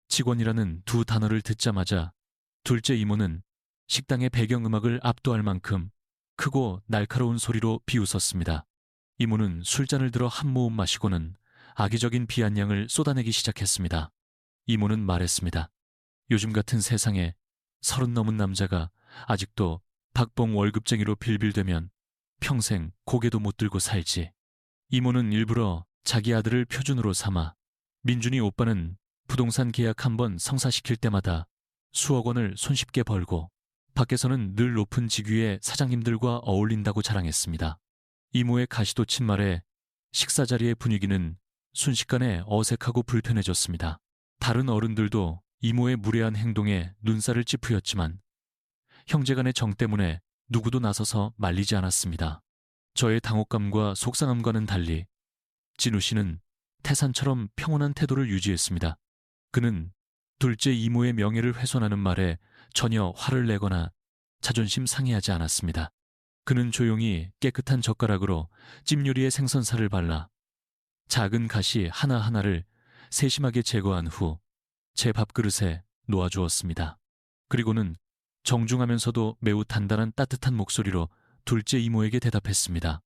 직원이라는 두 단어를 듣자마자 둘째 이모는 식당의 배경음악을 압도할 만큼 크고 날카로운 소리로 비웃었습니다. 이모는 술잔을 들어 한 모금 마시고는 악의적인 비아냥을 쏟아내기 시작했습니다. 이모는 말했습니다. 요즘 같은 세상에 30 넘은 남자가 아직도 박봉 월급쟁이로 빌빌대면 평생 고개도 못 들고 살지. 이모는 일부러 자기 아들을 표준으로 삼아 민준이 오빠는 부동산 계약 한번 성사시킬 때마다 수억 원을 손쉽게 벌고 밖에서는 늘 높은 직위의 사장님들과 어울린다고 자랑했습니다. 이모의 가시돋친 말에 식사 자리의 분위기는 순식간에 어색하고 불편해졌습니다. 다른 어른들도 이모의 무례한 행동에 눈살을 찌푸렸지만 형제간의 정 때문에 누구도 나서서 말리지 않았습니다. 저의 당혹감과 속상함과는 달리 진우 씨는 태산처럼 평온한 태도를 유지했습니다. 그는 둘째 이모의 명예를 훼손하는 말에 전혀 화를 내거나 자존심 상해하지 않았습니다. 그는 조용히 깨끗한 젓가락으로 찜요리에 생선살을 발라 작은 가시 하나하나를 세심하게 제거한 후 제 밥그릇에 놓아주었습니다. 그리고는 정중하면서도 매우 단단한 따뜻한 목소리로 둘째 이모에게 대답했습니다.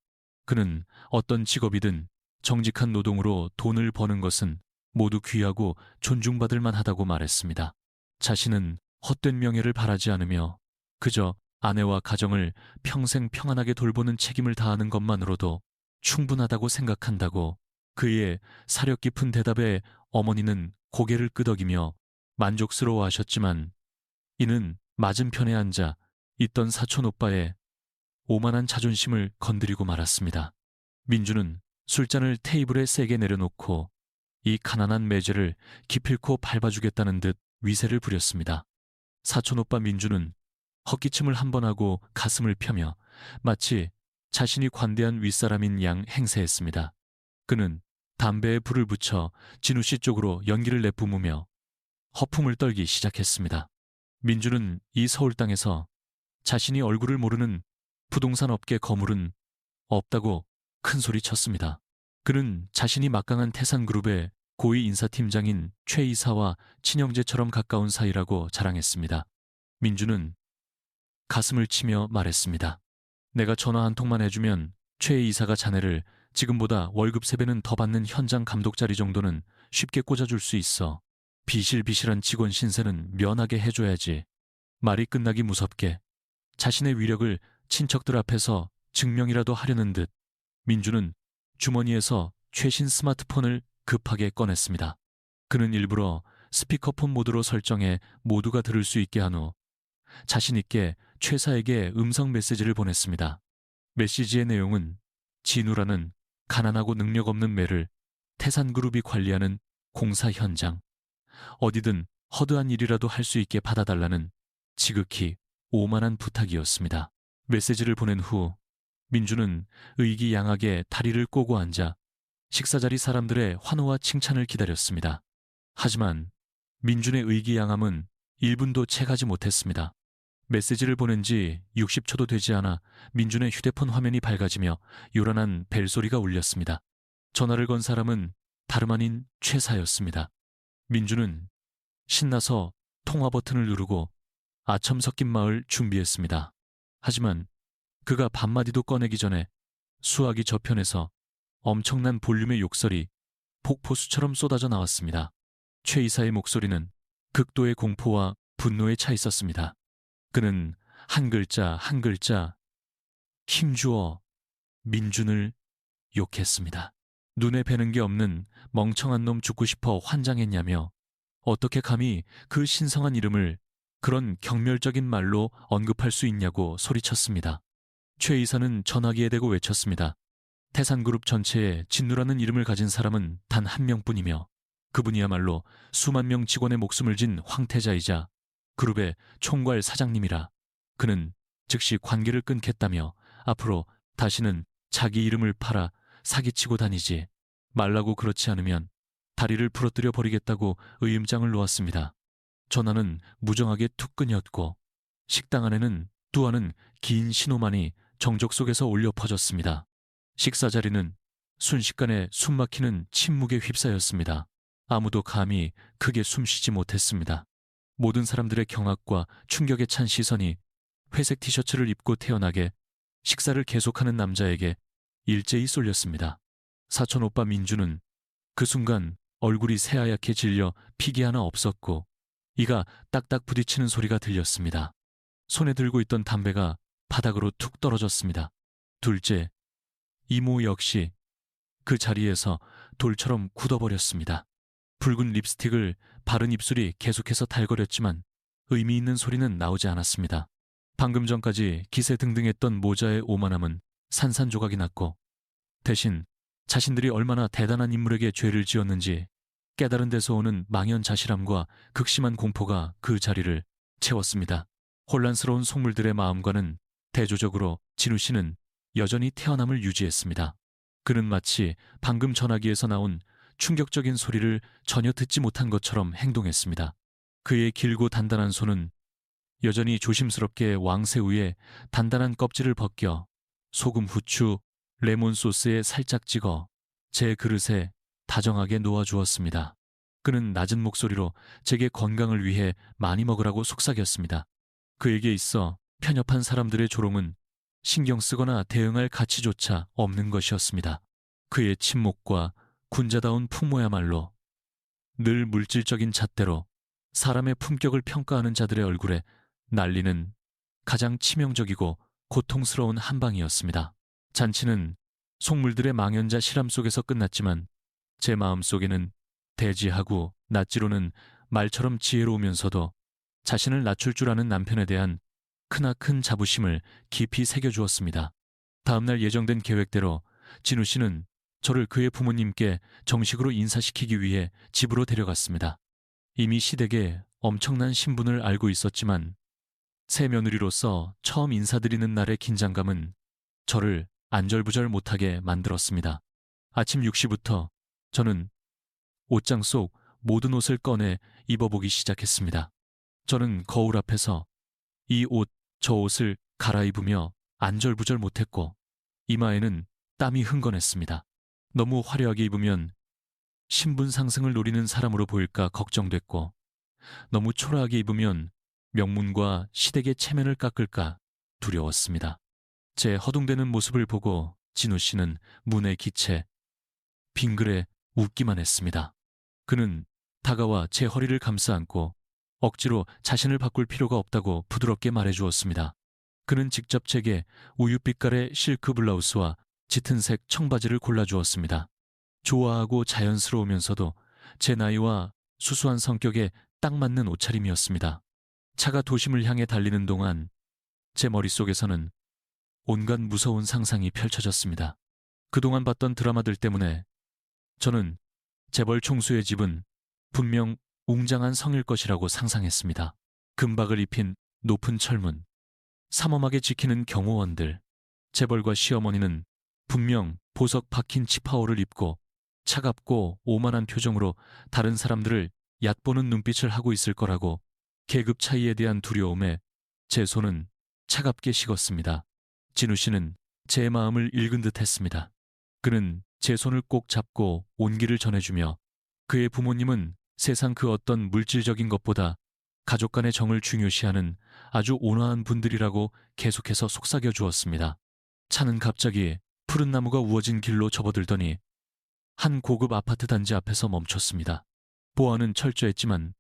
그는 어떤 직업이든 정직한 노동으로 돈을 버는 것은 모두 귀하고 존중받을 만하다고 말했습니다. 자신은 헛된 명예를 바라지 않으며 그저 아내와 가정을 평생 평안하게 돌보는 책임을 다하는 것만으로도 충분하다고 생각한다고 그의 사력 깊은 대답에 어머니는 고개를 끄덕이며 만족스러워하셨지만 이는 맞은편에 앉아 있던 사촌 오빠의 오만한 자존심을 건드리고 말았습니다. 민주는 술잔을 테이블에 세게 내려놓고 이 가난한 매제를 기필코 밟아주겠다는 듯 위세를 부렸습니다. 사촌 오빠 민주는 헛기침을 한 번 하고 가슴을 펴며 마치 자신이 관대한 윗사람인 양 행세했습니다. 그는 담배에 불을 붙여 진우 씨 쪽으로 연기를 내뿜으며 허풍을 떨기 시작했습니다. 민주는 이 서울 땅에서 자신이 얼굴을 모르는 부동산 업계 거물은 없다고 큰 소리 쳤습니다. 그는 자신이 막강한 태산그룹의 고위 인사팀장인 최 이사와 친형제처럼 가까운 사이라고 자랑했습니다. 민주는 가슴을 치며 말했습니다. 내가 전화 한 통만 해주면 최 이사가 자네를 지금보다 월급 3배는 더 받는 현장 감독 자리 정도는 쉽게 꽂아줄 수 있어. 비실비실한 직원 신세는 면하게 해줘야지. 말이 끝나기 무섭게 자신의 위력을 친척들 앞에서 증명이라도 하려는 듯 민주는 주머니에서 최신 스마트폰을 급하게 꺼냈습니다. 그는 일부러 스피커폰 모드로 설정해 모두가 들을 수 있게 한 후 자신 있게 최사에게 음성 메시지를 보냈습니다. 메시지의 내용은 진우라는 가난하고 능력 없는 매를 태산그룹이 관리하는 공사 현장, 어디든 허드한 일이라도 할 수 있게 받아달라는 지극히 오만한 부탁이었습니다. 메시지를 보낸 후 민주는 의기양하게 다리를 꼬고 앉아 식사자리 사람들의 환호와 칭찬을 기다렸습니다. 하지만 민준의 의기양함은 1분도 채가지 못했습니다. 메시지를 보낸 지 60초도 되지 않아 민준의 휴대폰 화면이 밝아지며 요란한 벨소리가 울렸습니다. 전화를 건 사람은 다름 아닌 최사였습니다. 민준은 신나서 통화 버튼을 누르고 아첨 섞인 말을 준비했습니다. 하지만 그가 반마디도 꺼내기 전에 수화기 저편에서 엄청난 볼륨의 욕설이 폭포수처럼 쏟아져 나왔습니다. 최 이사의 목소리는 극도의 공포와 분노에 차 있었습니다. 그는 한 글자 한 글자 힘주어 민준을 욕했습니다. 눈에 뵈는 게 없는 멍청한 놈 죽고 싶어 환장했냐며 어떻게 감히 그 신성한 이름을 그런 경멸적인 말로 언급할 수 있냐고 소리쳤습니다. 최 이사는 전화기에 대고 외쳤습니다. 태산그룹 전체에 진누라는 이름을 가진 사람은 단 한 명뿐이며 그분이야말로 수만 명 직원의 목숨을 진 황태자이자 그룹의 총괄 사장님이라. 그는 즉시 관계를 끊겠다며 앞으로 다시는 자기 이름을 팔아 사기치고 다니지 말라고, 그렇지 않으면 다리를 부러뜨려 버리겠다고 의음장을 놓았습니다. 전화는 무정하게 툭 끊였고 식당 안에는 뚜하는 긴 신호만이 정적 속에서 울려 퍼졌습니다. 식사 자리는 순식간에 숨막히는 침묵에 휩싸였습니다. 아무도 감히 크게 숨쉬지 못했습니다. 모든 사람들의 경악과 충격에 찬 시선이 회색 티셔츠를 입고 태어나게 식사를 계속하는 남자에게 일제히 쏠렸습니다. 사촌 오빠 민주는 그 순간 얼굴이 새하얗게 질려 픽이 하나 없었고 이가 딱딱 부딪히는 소리가 들렸습니다. 손에 들고 있던 담배가 바닥으로 툭 떨어졌습니다. 둘째, 이모 역시 그 자리에서 돌처럼 굳어버렸습니다. 붉은 립스틱을 바른 입술이 계속해서 달거렸지만 의미 있는 소리는 나오지 않았습니다. 방금 전까지 기세등등했던 모자의 오만함은 산산조각이 났고 대신 자신들이 얼마나 대단한 인물에게 죄를 지었는지 깨달은 데서 오는 망연자실함과 극심한 공포가 그 자리를 채웠습니다. 혼란스러운 속물들의 마음과는 대조적으로 진우 씨는 여전히 태어남을 유지했습니다. 그는 마치 방금 전화기에서 나온 충격적인 소리를 전혀 듣지 못한 것처럼 행동했습니다. 그의 길고 단단한 손은 여전히 조심스럽게 왕새우의 단단한 껍질을 벗겨 소금, 후추, 레몬 소스에 살짝 찍어 제 그릇에 다정하게 놓아주었습니다. 그는 낮은 목소리로 제게 건강을 위해 많이 먹으라고 속삭였습니다. 그에게 있어 편협한 사람들의 조롱은 신경 쓰거나 대응할 가치조차 없는 것이었습니다. 그의 침묵과 군자다운 풍모야말로 늘 물질적인 잣대로 사람의 품격을 평가하는 자들의 얼굴에 날리는 가장 치명적이고 고통스러운 한방이었습니다. 잔치는 속물들의 망연자 실험 속에서 끝났지만 제 마음속에는 대지하고 낫지로는 말처럼 지혜로우면서도 자신을 낮출 줄 아는 남편에 대한 크나큰 자부심을 깊이 새겨주었습니다. 다음날 예정된 계획대로 진우 씨는 저를 그의 부모님께 정식으로 인사시키기 위해 집으로 데려갔습니다. 이미 시댁에 엄청난 신분을 알고 있었지만 새 며느리로서 처음 인사드리는 날의 긴장감은 저를 안절부절 못하게 만들었습니다. 아침 6시부터 저는 옷장 속 모든 옷을 꺼내 입어보기 시작했습니다. 저는 거울 앞에서 이 옷, 저 옷을 갈아입으며 안절부절 못했고 이마에는 땀이 흥건했습니다. 너무 화려하게 입으면 신분 상승을 노리는 사람으로 보일까 걱정됐고 너무 초라하게 입으면 명문과 시댁의 체면을 깎을까 두려웠습니다. 제 허둥대는 모습을 보고 진우 씨는 문에 기채 빙그레 웃기만 했습니다. 그는 다가와 제 허리를 감싸 안고 억지로 자신을 바꿀 필요가 없다고 부드럽게 말해주었습니다. 그는 직접 제게 우유빛깔의 실크 블라우스와 짙은색 청바지를 골라주었습니다. 좋아하고 자연스러우면서도 제 나이와 수수한 성격에 딱 맞는 옷차림이었습니다. 차가 도심을 향해 달리는 동안 제 머릿속에서는 온갖 무서운 상상이 펼쳐졌습니다. 그동안 봤던 드라마들 때문에 저는 재벌 총수의 집은 분명 웅장한 성일 것이라고 상상했습니다. 금박을 입힌 높은 철문, 삼엄하게 지키는 경호원들, 재벌과 시어머니는 분명 보석 박힌 치파오를 입고 차갑고 오만한 표정으로 다른 사람들을 얕보는 눈빛을 하고 있을 거라고 계급 차이에 대한 두려움에 제 손은 차갑게 식었습니다. 진우 씨는 제 마음을 읽은 듯 했습니다. 그는 제 손을 꼭 잡고 온기를 전해주며 그의 부모님은 세상 그 어떤 물질적인 것보다 가족 간의 정을 중요시하는 아주 온화한 분들이라고 계속해서 속삭여 주었습니다. 차는 갑자기 푸른 나무가 우거진 길로 접어들더니 한 고급 아파트 단지 앞에서 멈췄습니다. 보안은 철저했지만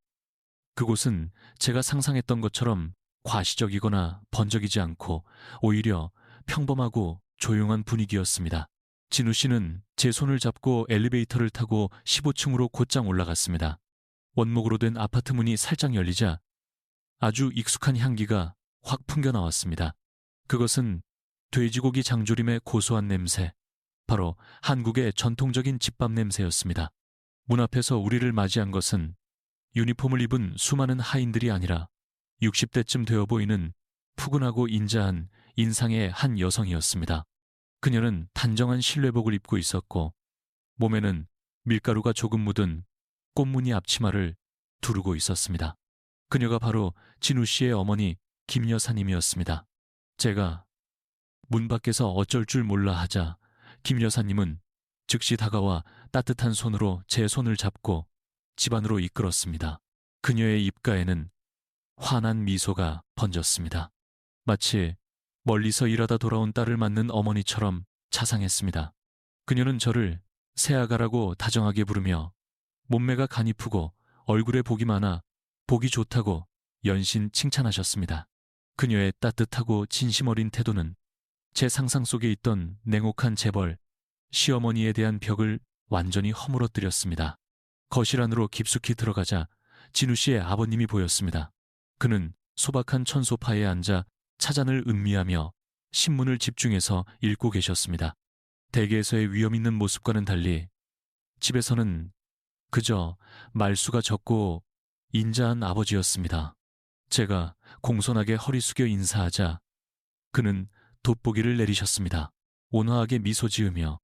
그곳은 제가 상상했던 것처럼 과시적이거나 번적이지 않고 오히려 평범하고 조용한 분위기였습니다. 진우 씨는 제 손을 잡고 엘리베이터를 타고 15층으로 곧장 올라갔습니다. 원목으로 된 아파트 문이 살짝 열리자 아주 익숙한 향기가 확 풍겨나왔습니다. 그것은 돼지고기 장조림의 고소한 냄새, 바로 한국의 전통적인 집밥 냄새였습니다. 문 앞에서 우리를 맞이한 것은 유니폼을 입은 수많은 하인들이 아니라 60대쯤 되어 보이는 푸근하고 인자한 인상의 한 여성이었습니다. 그녀는 단정한 실내복을 입고 있었고 몸에는 밀가루가 조금 묻은 꽃무늬 앞치마를 두르고 있었습니다. 그녀가 바로 진우 씨의 어머니 김 여사님이었습니다. 제가 문 밖에서 어쩔 줄 몰라 하자 김 여사님은 즉시 다가와 따뜻한 손으로 제 손을 잡고 집 안으로 이끌었습니다. 그녀의 입가에는 환한 미소가 번졌습니다. 마치 멀리서 일하다 돌아온 딸을 맞는 어머니처럼 자상했습니다. 그녀는 저를 새아가라고 다정하게 부르며 몸매가 가니프고 얼굴에 복이 많아 보기 좋다고 연신 칭찬하셨습니다. 그녀의 따뜻하고 진심 어린 태도는 제 상상 속에 있던 냉혹한 재벌, 시어머니에 대한 벽을 완전히 허물어뜨렸습니다. 거실 안으로 깊숙이 들어가자 진우 씨의 아버님이 보였습니다. 그는 소박한 천소파에 앉아 차잔을 음미하며 신문을 집중해서 읽고 계셨습니다. 대개에서의 위험 있는 모습과는 달리 집에서는 그저 말수가 적고 인자한 아버지였습니다. 제가 공손하게 허리 숙여 인사하자 그는 돋보기를 내리셨습니다. 온화하게 미소 지으며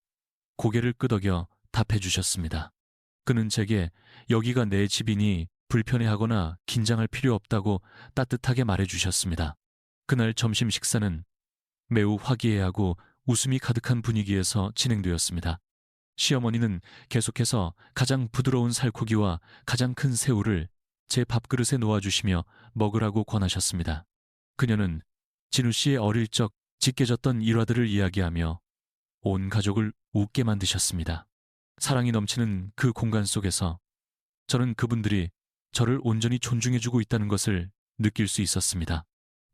고개를 끄덕여 답해 주셨습니다. 그는 제게 여기가 내 집이니 불편해하거나 긴장할 필요 없다고 따뜻하게 말해 주셨습니다. 그날 점심 식사는 매우 화기애애하고 웃음이 가득한 분위기에서 진행되었습니다. 시어머니는 계속해서 가장 부드러운 살코기와 가장 큰 새우를 제 밥그릇에 놓아주시며 먹으라고 권하셨습니다. 그녀는 진우 씨의 어릴 적 짙게졌던 일화들을 이야기하며 온 가족을 웃게 만드셨습니다. 사랑이 넘치는 그 공간 속에서 저는 그분들이 저를 온전히 존중해주고 있다는 것을 느낄 수 있었습니다.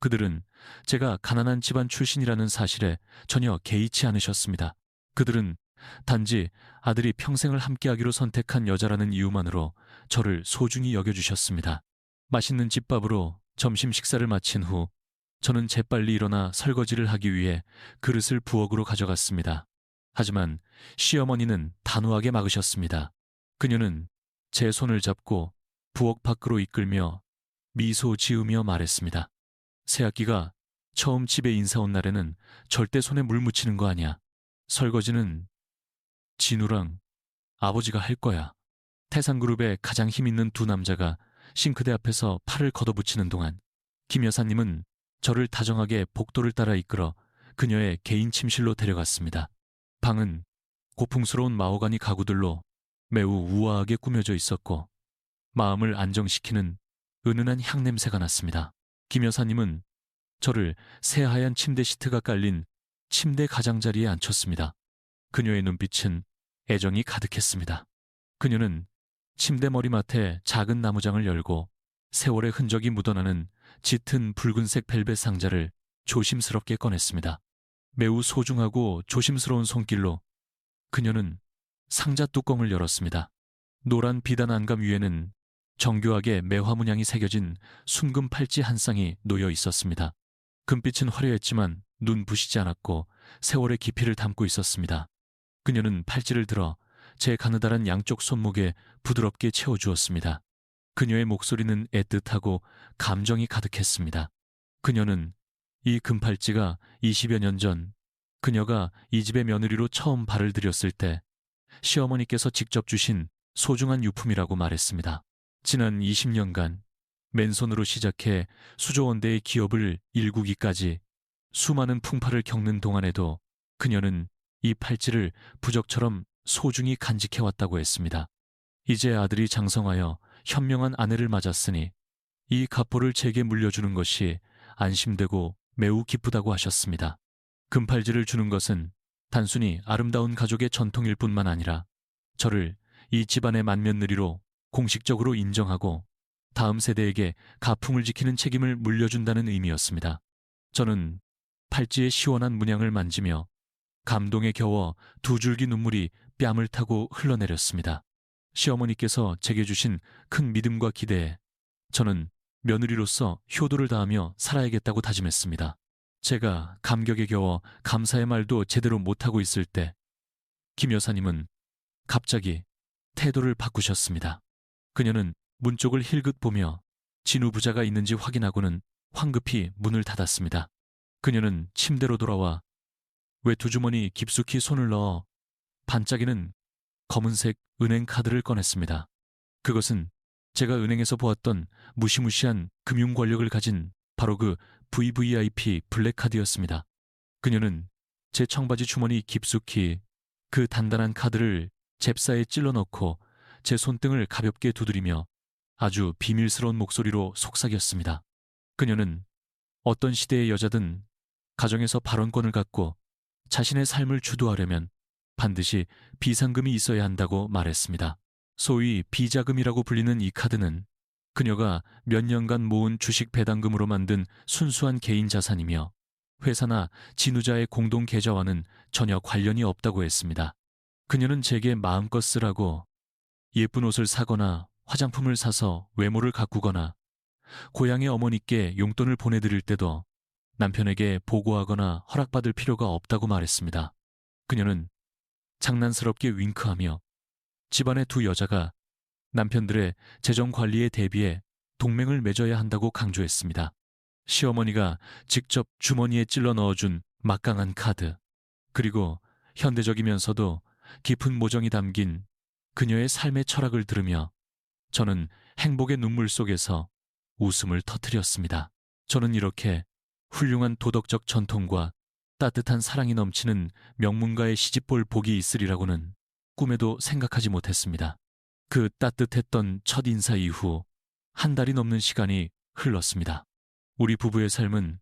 그들은 제가 가난한 집안 출신이라는 사실에 전혀 개의치 않으셨습니다. 그들은 단지 아들이 평생을 함께하기로 선택한 여자라는 이유만으로 저를 소중히 여겨주셨습니다. 맛있는 집밥으로 점심 식사를 마친 후 저는 재빨리 일어나 설거지를 하기 위해 그릇을 부엌으로 가져갔습니다. 하지만 시어머니는 단호하게 막으셨습니다. 그녀는 제 손을 잡고 부엌 밖으로 이끌며 미소 지으며 말했습니다. 새학기가 처음 집에 인사 온 날에는 절대 손에 물 묻히는 거 아니야. 설거지는 진우랑 아버지가 할 거야. 태산그룹의 가장 힘있는 두 남자가 싱크대 앞에서 팔을 걷어붙이는 동안 김 여사님은 저를 다정하게 복도를 따라 이끌어 그녀의 개인 침실로 데려갔습니다. 방은 고풍스러운 마호가니 가구들로 매우 우아하게 꾸며져 있었고 마음을 안정시키는 은은한 향냄새가 났습니다. 김 여사님은 저를 새하얀 침대 시트가 깔린 침대 가장자리에 앉혔습니다. 그녀의 눈빛은 애정이 가득했습니다. 그녀는 침대 머리맡에 작은 나무장을 열고 세월의 흔적이 묻어나는 짙은 붉은색 벨벳 상자를 조심스럽게 꺼냈습니다. 매우 소중하고 조심스러운 손길로 그녀는 상자 뚜껑을 열었습니다. 노란 비단 안감 위에는 정교하게 매화 문양이 새겨진 순금 팔찌 한 쌍이 놓여 있었습니다. 금빛은 화려했지만 눈부시지 않았고 세월의 깊이를 담고 있었습니다. 그녀는 팔찌를 들어 제 가느다란 양쪽 손목에 부드럽게 채워주었습니다. 그녀의 목소리는 애틋하고 감정이 가득했습니다. 그녀는 이 금팔찌가 20여 년 전 그녀가 이 집의 며느리로 처음 발을 들였을 때 시어머니께서 직접 주신 소중한 유품이라고 말했습니다. 지난 20년간 맨손으로 시작해 수조원대의 기업을 일구기까지 수많은 풍파를 겪는 동안에도 그녀는 이 팔찌를 부적처럼 소중히 간직해왔다고 했습니다. 이제 아들이 장성하여 현명한 아내를 맞았으니 이 갑보를 제게 물려주는 것이 안심되고 매우 기쁘다고 하셨습니다. 금팔찌를 주는 것은 단순히 아름다운 가족의 전통일 뿐만 아니라 저를 이 집안의 맏며느리로 공식적으로 인정하고 다음 세대에게 가풍을 지키는 책임을 물려준다는 의미였습니다. 저는 팔찌의 시원한 문양을 만지며 감동에 겨워 두 줄기 눈물이 뺨을 타고 흘러내렸습니다. 시어머니께서 제게 주신 큰 믿음과 기대에 저는 며느리로서 효도를 다하며 살아야겠다고 다짐했습니다. 제가 감격에 겨워 감사의 말도 제대로 못하고 있을 때 김 여사님은 갑자기 태도를 바꾸셨습니다. 그녀는 문 쪽을 힐긋 보며 진우 부자가 있는지 확인하고는 황급히 문을 닫았습니다. 그녀는 침대로 돌아와 외투주머니 깊숙이 손을 넣어 반짝이는 검은색 은행 카드를 꺼냈습니다. 그것은 제가 은행에서 보았던 무시무시한 금융 권력을 가진 바로 그 VVIP 블랙카드였습니다. 그녀는 제 청바지 주머니 깊숙이 그 단단한 카드를 잽싸에 찔러 넣고 제 손등을 가볍게 두드리며 아주 비밀스러운 목소리로 속삭였습니다. 그녀는 어떤 시대의 여자든 가정에서 발언권을 갖고 자신의 삶을 주도하려면 반드시 비상금이 있어야 한다고 말했습니다. 소위 비자금이라고 불리는 이 카드는 그녀가 몇 년간 모은 주식 배당금으로 만든 순수한 개인 자산이며 회사나 진후자의 공동 계좌와는 전혀 관련이 없다고 했습니다. 그녀는 제게 마음껏 쓰라고 예쁜 옷을 사거나 화장품을 사서 외모를 가꾸거나 고향의 어머니께 용돈을 보내드릴 때도 남편에게 보고하거나 허락받을 필요가 없다고 말했습니다. 그녀는 장난스럽게 윙크하며 집안의 두 여자가 남편들의 재정 관리에 대비해 동맹을 맺어야 한다고 강조했습니다. 시어머니가 직접 주머니에 찔러 넣어준 막강한 카드, 그리고 현대적이면서도 깊은 모정이 담긴 그녀의 삶의 철학을 들으며 저는 행복의 눈물 속에서 웃음을 터뜨렸습니다. 저는 이렇게 훌륭한 도덕적 전통과 따뜻한 사랑이 넘치는 명문가의 시집볼 복이 있으리라고는 꿈에도 생각하지 못했습니다. 그 따뜻했던 첫 인사 이후 한 달이 넘는 시간이 흘렀습니다. 우리 부부의 삶은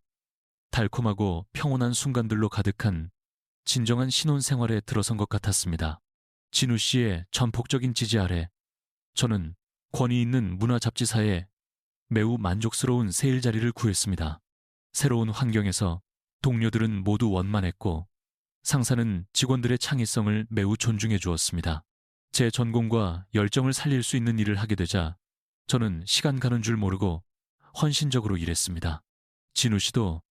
달콤하고 평온한 순간들로 가득한 진정한 신혼생활에 들어선 것 같았습니다. 진우 씨의 전폭적인 지지 아래 저는 권위 있는 문화잡지사에 매우 만족스러운 새 일자리를 구했습니다. 새로운 환경에서 동료들은 모두 원만했고 상사는 직원들의 창의성을 매우 존중해 주었습니다. 제 전공과 열정을 살릴 수 있는 일을 하게 되자 저는 시간 가는 줄 모르고 헌신적으로 일했습니다. 진우 씨도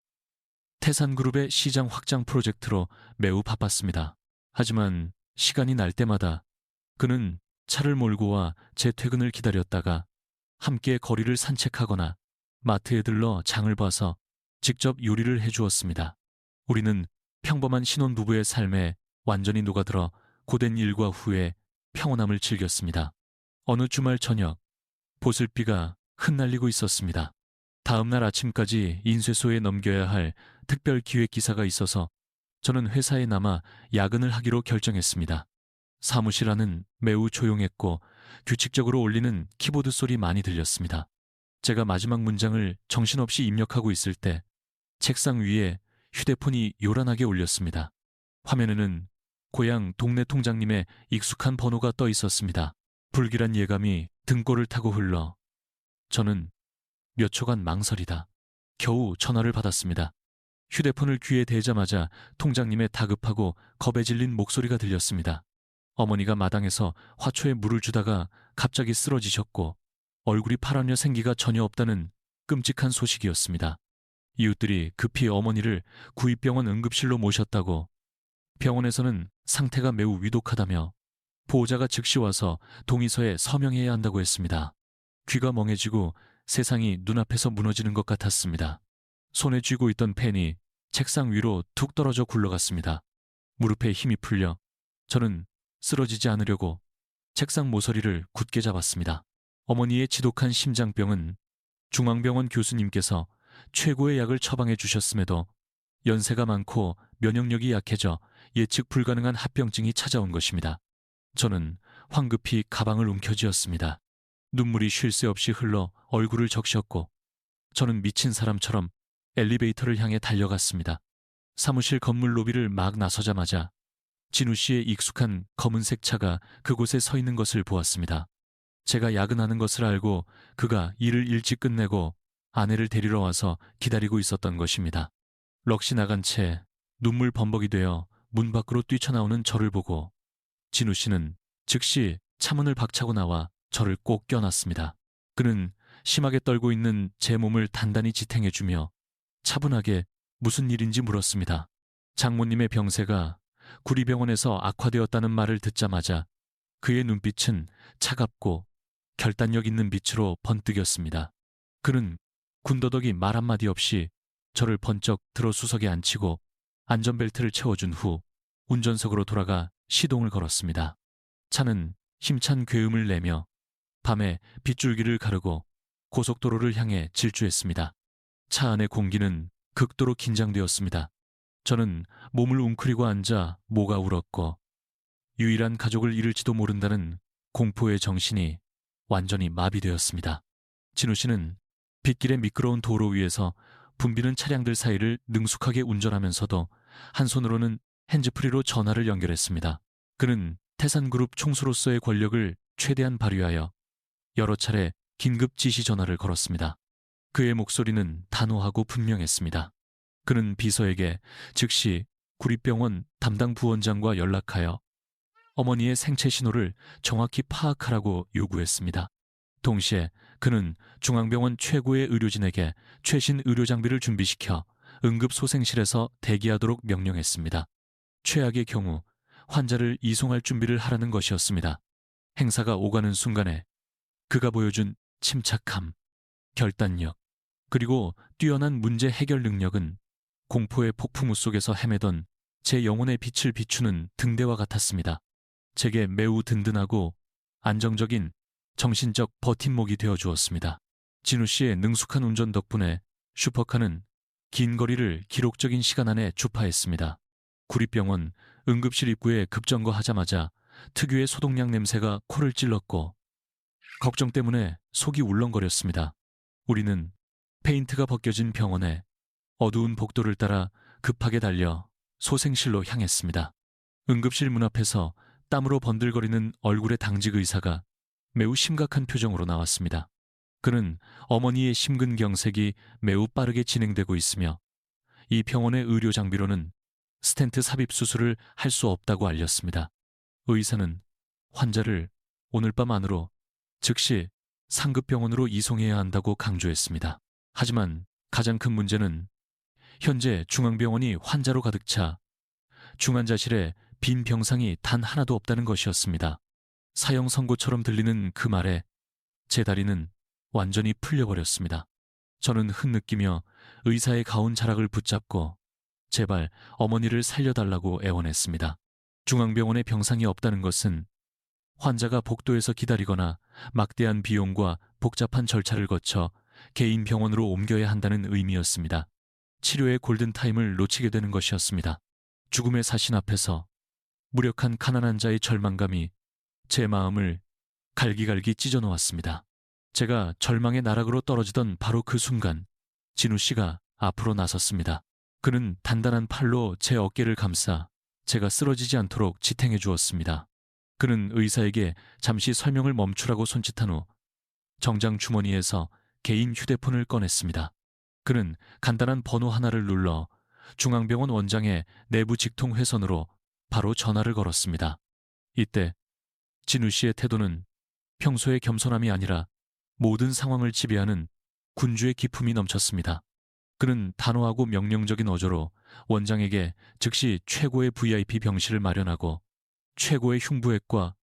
태산그룹의 시장 확장 프로젝트로 매우 바빴습니다. 하지만 시간이 날 때마다 그는 차를 몰고 와 제 퇴근을 기다렸다가 함께 거리를 산책하거나 마트에 들러 장을 봐서 직접 요리를 해주었습니다. 우리는 평범한 신혼부부의 삶에 완전히 녹아들어 고된 일과 후에 평온함을 즐겼습니다. 어느 주말 저녁, 보슬비가 흩날리고 있었습니다. 다음 날 아침까지 인쇄소에 넘겨야 할 특별 기획 기사가 있어서 저는 회사에 남아 야근을 하기로 결정했습니다. 사무실 안은 매우 조용했고 규칙적으로 울리는 키보드 소리 많이 들렸습니다. 제가 마지막 문장을 정신없이 입력하고 있을 때 책상 위에 휴대폰이 요란하게 울렸습니다. 화면에는 고향 동네 통장님의 익숙한 번호가 떠 있었습니다. 불길한 예감이 등골을 타고 흘러 저는 몇 초간 망설이다 겨우 전화를 받았습니다. 휴대폰을 귀에 대자마자 통장님의 다급하고 겁에 질린 목소리가 들렸습니다. 어머니가 마당에서 화초에 물을 주다가 갑자기 쓰러지셨고 얼굴이 파라며 생기가 전혀 없다는 끔찍한 소식이었습니다. 이웃들이 급히 어머니를 구입병원 응급실로 모셨다고, 병원에서는 상태가 매우 위독하다며 보호자가 즉시 와서 동의서에 서명해야 한다고 했습니다. 귀가 멍해지고 세상이 눈앞에서 무너지는 것 같았습니다. 손에 쥐고 있던 펜이 책상 위로 툭 떨어져 굴러갔습니다. 무릎에 힘이 풀려 저는 쓰러지지 않으려고 책상 모서리를 굳게 잡았습니다. 어머니의 지독한 심장병은 중앙병원 교수님께서 최고의 약을 처방해 주셨음에도 연세가 많고 면역력이 약해져 예측 불가능한 합병증이 찾아온 것입니다. 저는 황급히 가방을 움켜쥐었습니다. 눈물이 쉴 새 없이 흘러 얼굴을 적셨고 저는 미친 사람처럼 엘리베이터를 향해 달려갔습니다. 사무실 건물 로비를 막 나서자마자 진우 씨의 익숙한 검은색 차가 그곳에 서 있는 것을 보았습니다. 제가 야근하는 것을 알고 그가 일을 일찍 끝내고 아내를 데리러 와서 기다리고 있었던 것입니다. 넋이 나간 채 눈물 범벅이 되어 문 밖으로 뛰쳐나오는 저를 보고 진우 씨는 즉시 차문을 박차고 나와 저를 꼭 껴놨습니다. 그는 심하게 떨고 있는 제 몸을 단단히 지탱해주며 차분하게 무슨 일인지 물었습니다. 장모님의 병세가 구리병원에서 악화되었다는 말을 듣자마자 그의 눈빛은 차갑고 결단력 있는 빛으로 번뜩였습니다. 그는 군더더기 말 한마디 없이 저를 번쩍 들어 수석에 앉히고 안전벨트를 채워준 후 운전석으로 돌아가 시동을 걸었습니다. 차는 힘찬 괴음을 내며 밤에 빗줄기를 가르고 고속도로를 향해 질주했습니다. 차 안의 공기는 극도로 긴장되었습니다. 저는 몸을 웅크리고 앉아 목가 울었고 유일한 가족을 잃을지도 모른다는 공포의 정신이 완전히 마비되었습니다. 진우 씨는 빗길의 미끄러운 도로 위에서 붐비는 차량들 사이를 능숙하게 운전하면서도 한 손으로는 핸즈프리로 전화를 연결했습니다. 그는 태산그룹 총수로서의 권력을 최대한 발휘하여 여러 차례 긴급 지시 전화를 걸었습니다. 그의 목소리는 단호하고 분명했습니다. 그는 비서에게 즉시 구립병원 담당 부원장과 연락하여 어머니의 생체 신호를 정확히 파악하라고 요구했습니다. 동시에 그는 중앙병원 최고의 의료진에게 최신 의료 장비를 준비시켜 응급소생실에서 대기하도록 명령했습니다. 최악의 경우 환자를 이송할 준비를 하라는 것이었습니다. 행사가 오가는 순간에 그가 보여준 침착함, 결단력, 그리고 뛰어난 문제 해결 능력은 공포의 폭풍우 속에서 헤매던 제 영혼의 빛을 비추는 등대와 같았습니다. 제게 매우 든든하고 안정적인 정신적 버팀목이 되어 주었습니다. 진우 씨의 능숙한 운전 덕분에 슈퍼카는 긴 거리를 기록적인 시간 안에 주파했습니다. 구립병원 응급실 입구에 급정거하자마자 특유의 소독약 냄새가 코를 찔렀고 걱정 때문에 속이 울렁거렸습니다. 우리는 페인트가 벗겨진 병원에 어두운 복도를 따라 급하게 달려 소생실로 향했습니다. 응급실 문 앞에서 땀으로 번들거리는 얼굴의 당직 의사가 매우 심각한 표정으로 나왔습니다. 그는 어머니의 심근경색이 매우 빠르게 진행되고 있으며 이 병원의 의료 장비로는 스텐트 삽입 수술을 할 수 없다고 알렸습니다. 의사는 환자를 오늘 밤 안으로 즉시 상급병원으로 이송해야 한다고 강조했습니다. 하지만 가장 큰 문제는 현재 중앙병원이 환자로 가득 차 중환자실에 빈 병상이 단 하나도 없다는 것이었습니다. 사형 선고처럼 들리는 그 말에 제 다리는 완전히 풀려버렸습니다. 저는 흩느끼며 의사의 가운 자락을 붙잡고 제발 어머니를 살려달라고 애원했습니다. 중앙병원에 병상이 없다는 것은 환자가 복도에서 기다리거나 막대한 비용과 복잡한 절차를 거쳐 개인 병원으로 옮겨야 한다는 의미였습니다. 치료의 골든타임을 놓치게 되는 것이었습니다. 죽음의 사신 앞에서 무력한 가난한 자의 절망감이 제 마음을 갈기갈기 찢어놓았습니다. 제가 절망의 나락으로 떨어지던 바로 그 순간 진우 씨가 앞으로 나섰습니다. 그는 단단한 팔로 제 어깨를 감싸 제가 쓰러지지 않도록 지탱해 주었습니다. 그는 의사에게 잠시 설명을 멈추라고 손짓한 후 정장 주머니에서 개인 휴대폰을 꺼냈습니다. 그는 간단한 번호 하나를 눌러 중앙병원 원장의 내부 직통 회선으로 바로 전화를 걸었습니다. 이때 진우 씨의 태도는 평소의 겸손함이 아니라 모든 상황을 지배하는 군주의 기품이 넘쳤습니다. 그는 단호하고 명령적인 어조로 원장에게 즉시 최고의 VIP 병실을 마련하고 최고의 흉부외과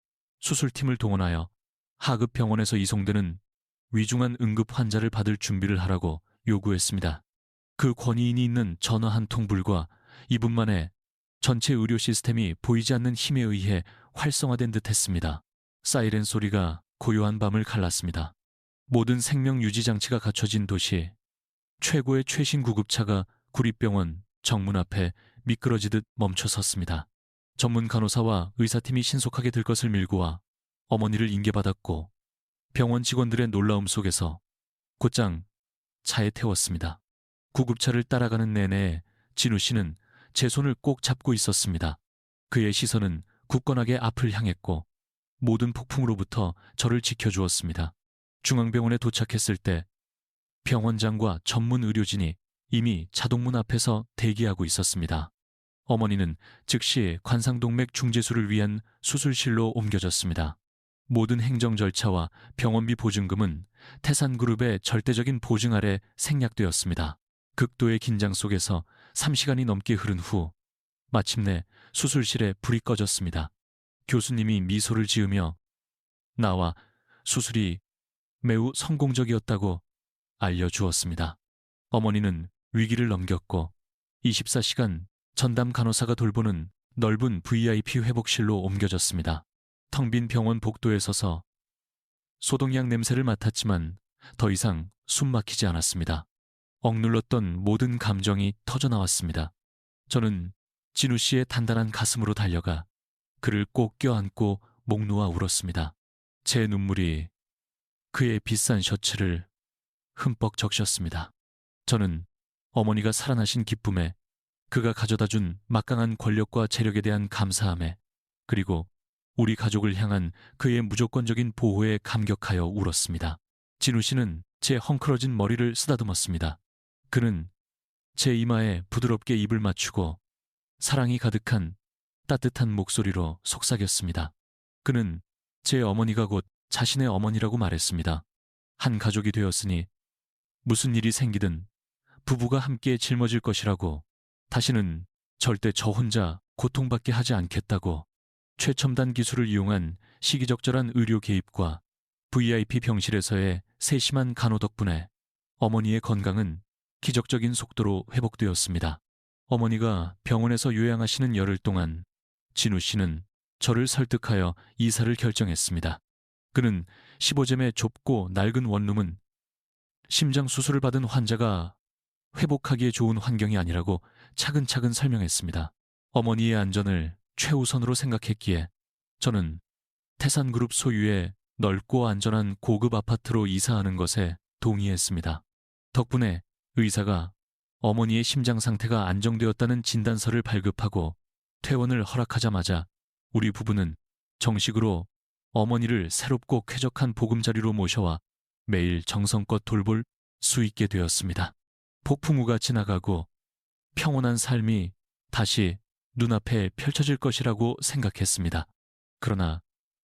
수술팀을 동원하여 하급 병원에서 이송되는 위중한 응급 환자를 받을 준비를 하라고 요구했습니다. 그 권위인이 있는 전화 한 통 불과 2분 만에 전체 의료 시스템이 보이지 않는 힘에 의해 활성화된 듯 했습니다. 사이렌 소리가 고요한 밤을 갈랐습니다. 모든 생명 유지 장치가 갖춰진 도시, 최고의 최신 구급차가 구립병원 정문 앞에 미끄러지듯 멈춰 섰습니다. 전문 간호사와 의사팀이 신속하게 들 것을 밀고 와 어머니를 인계받았고 병원 직원들의 놀라움 속에서 곧장 차에 태웠습니다. 구급차를 따라가는 내내 진우 씨는 제 손을 꼭 잡고 있었습니다. 그의 시선은 굳건하게 앞을 향했고 모든 폭풍으로부터 저를 지켜주었습니다. 중앙병원에 도착했을 때 병원장과 전문 의료진이 이미 자동문 앞에서 대기하고 있었습니다. 어머니는 즉시 관상동맥 중재술을 위한 수술실로 옮겨졌습니다. 모든 행정 절차와 병원비 보증금은 태산그룹의 절대적인 보증 아래 생략되었습니다. 극도의 긴장 속에서 3시간이 넘게 흐른 후 마침내 수술실에 불이 꺼졌습니다. 교수님이 미소를 지으며 나와 수술이 매우 성공적이었다고 알려주었습니다. 어머니는 위기를 넘겼고 24시간 전담 간호사가 돌보는 넓은 VIP 회복실로 옮겨졌습니다. 텅 빈 병원 복도에 서서 소독약 냄새를 맡았지만 더 이상 숨 막히지 않았습니다. 억눌렀던 모든 감정이 터져나왔습니다. 저는 진우 씨의 단단한 가슴으로 달려가 그를 꼭 껴안고 목 놓아 울었습니다. 제 눈물이 그의 비싼 셔츠를 흠뻑 적셨습니다. 저는 어머니가 살아나신 기쁨에, 그가 가져다 준 막강한 권력과 재력에 대한 감사함에, 그리고 우리 가족을 향한 그의 무조건적인 보호에 감격하여 울었습니다. 진우 씨는 제 헝클어진 머리를 쓰다듬었습니다. 그는 제 이마에 부드럽게 입을 맞추고 사랑이 가득한 따뜻한 목소리로 속삭였습니다. 그는 제 어머니가 곧 자신의 어머니라고 말했습니다. 한 가족이 되었으니 무슨 일이 생기든 부부가 함께 짊어질 것이라고, 다시는 절대 저 혼자 고통받게 하지 않겠다고. 최첨단 기술을 이용한 시기적절한 의료 개입과 VIP 병실에서의 세심한 간호 덕분에 어머니의 건강은 기적적인 속도로 회복되었습니다. 어머니가 병원에서 요양하시는 열흘 동안 진우 씨는 저를 설득하여 이사를 결정했습니다. 그는 15젬의 좁고 낡은 원룸은 심장 수술을 받은 환자가 회복하기에 좋은 환경이 아니라고 차근차근 설명했습니다. 어머니의 안전을 최우선으로 생각했기에 저는 태산그룹 소유의 넓고 안전한 고급 아파트로 이사하는 것에 동의했습니다. 덕분에 의사가 어머니의 심장 상태가 안정되었다는 진단서를 발급하고 퇴원을 허락하자마자 우리 부부는 정식으로 어머니를 새롭고 쾌적한 보금자리로 모셔와 매일 정성껏 돌볼 수 있게 되었습니다. 폭풍우가 지나가고 평온한 삶이 다시 눈앞에 펼쳐질 것이라고 생각했습니다. 그러나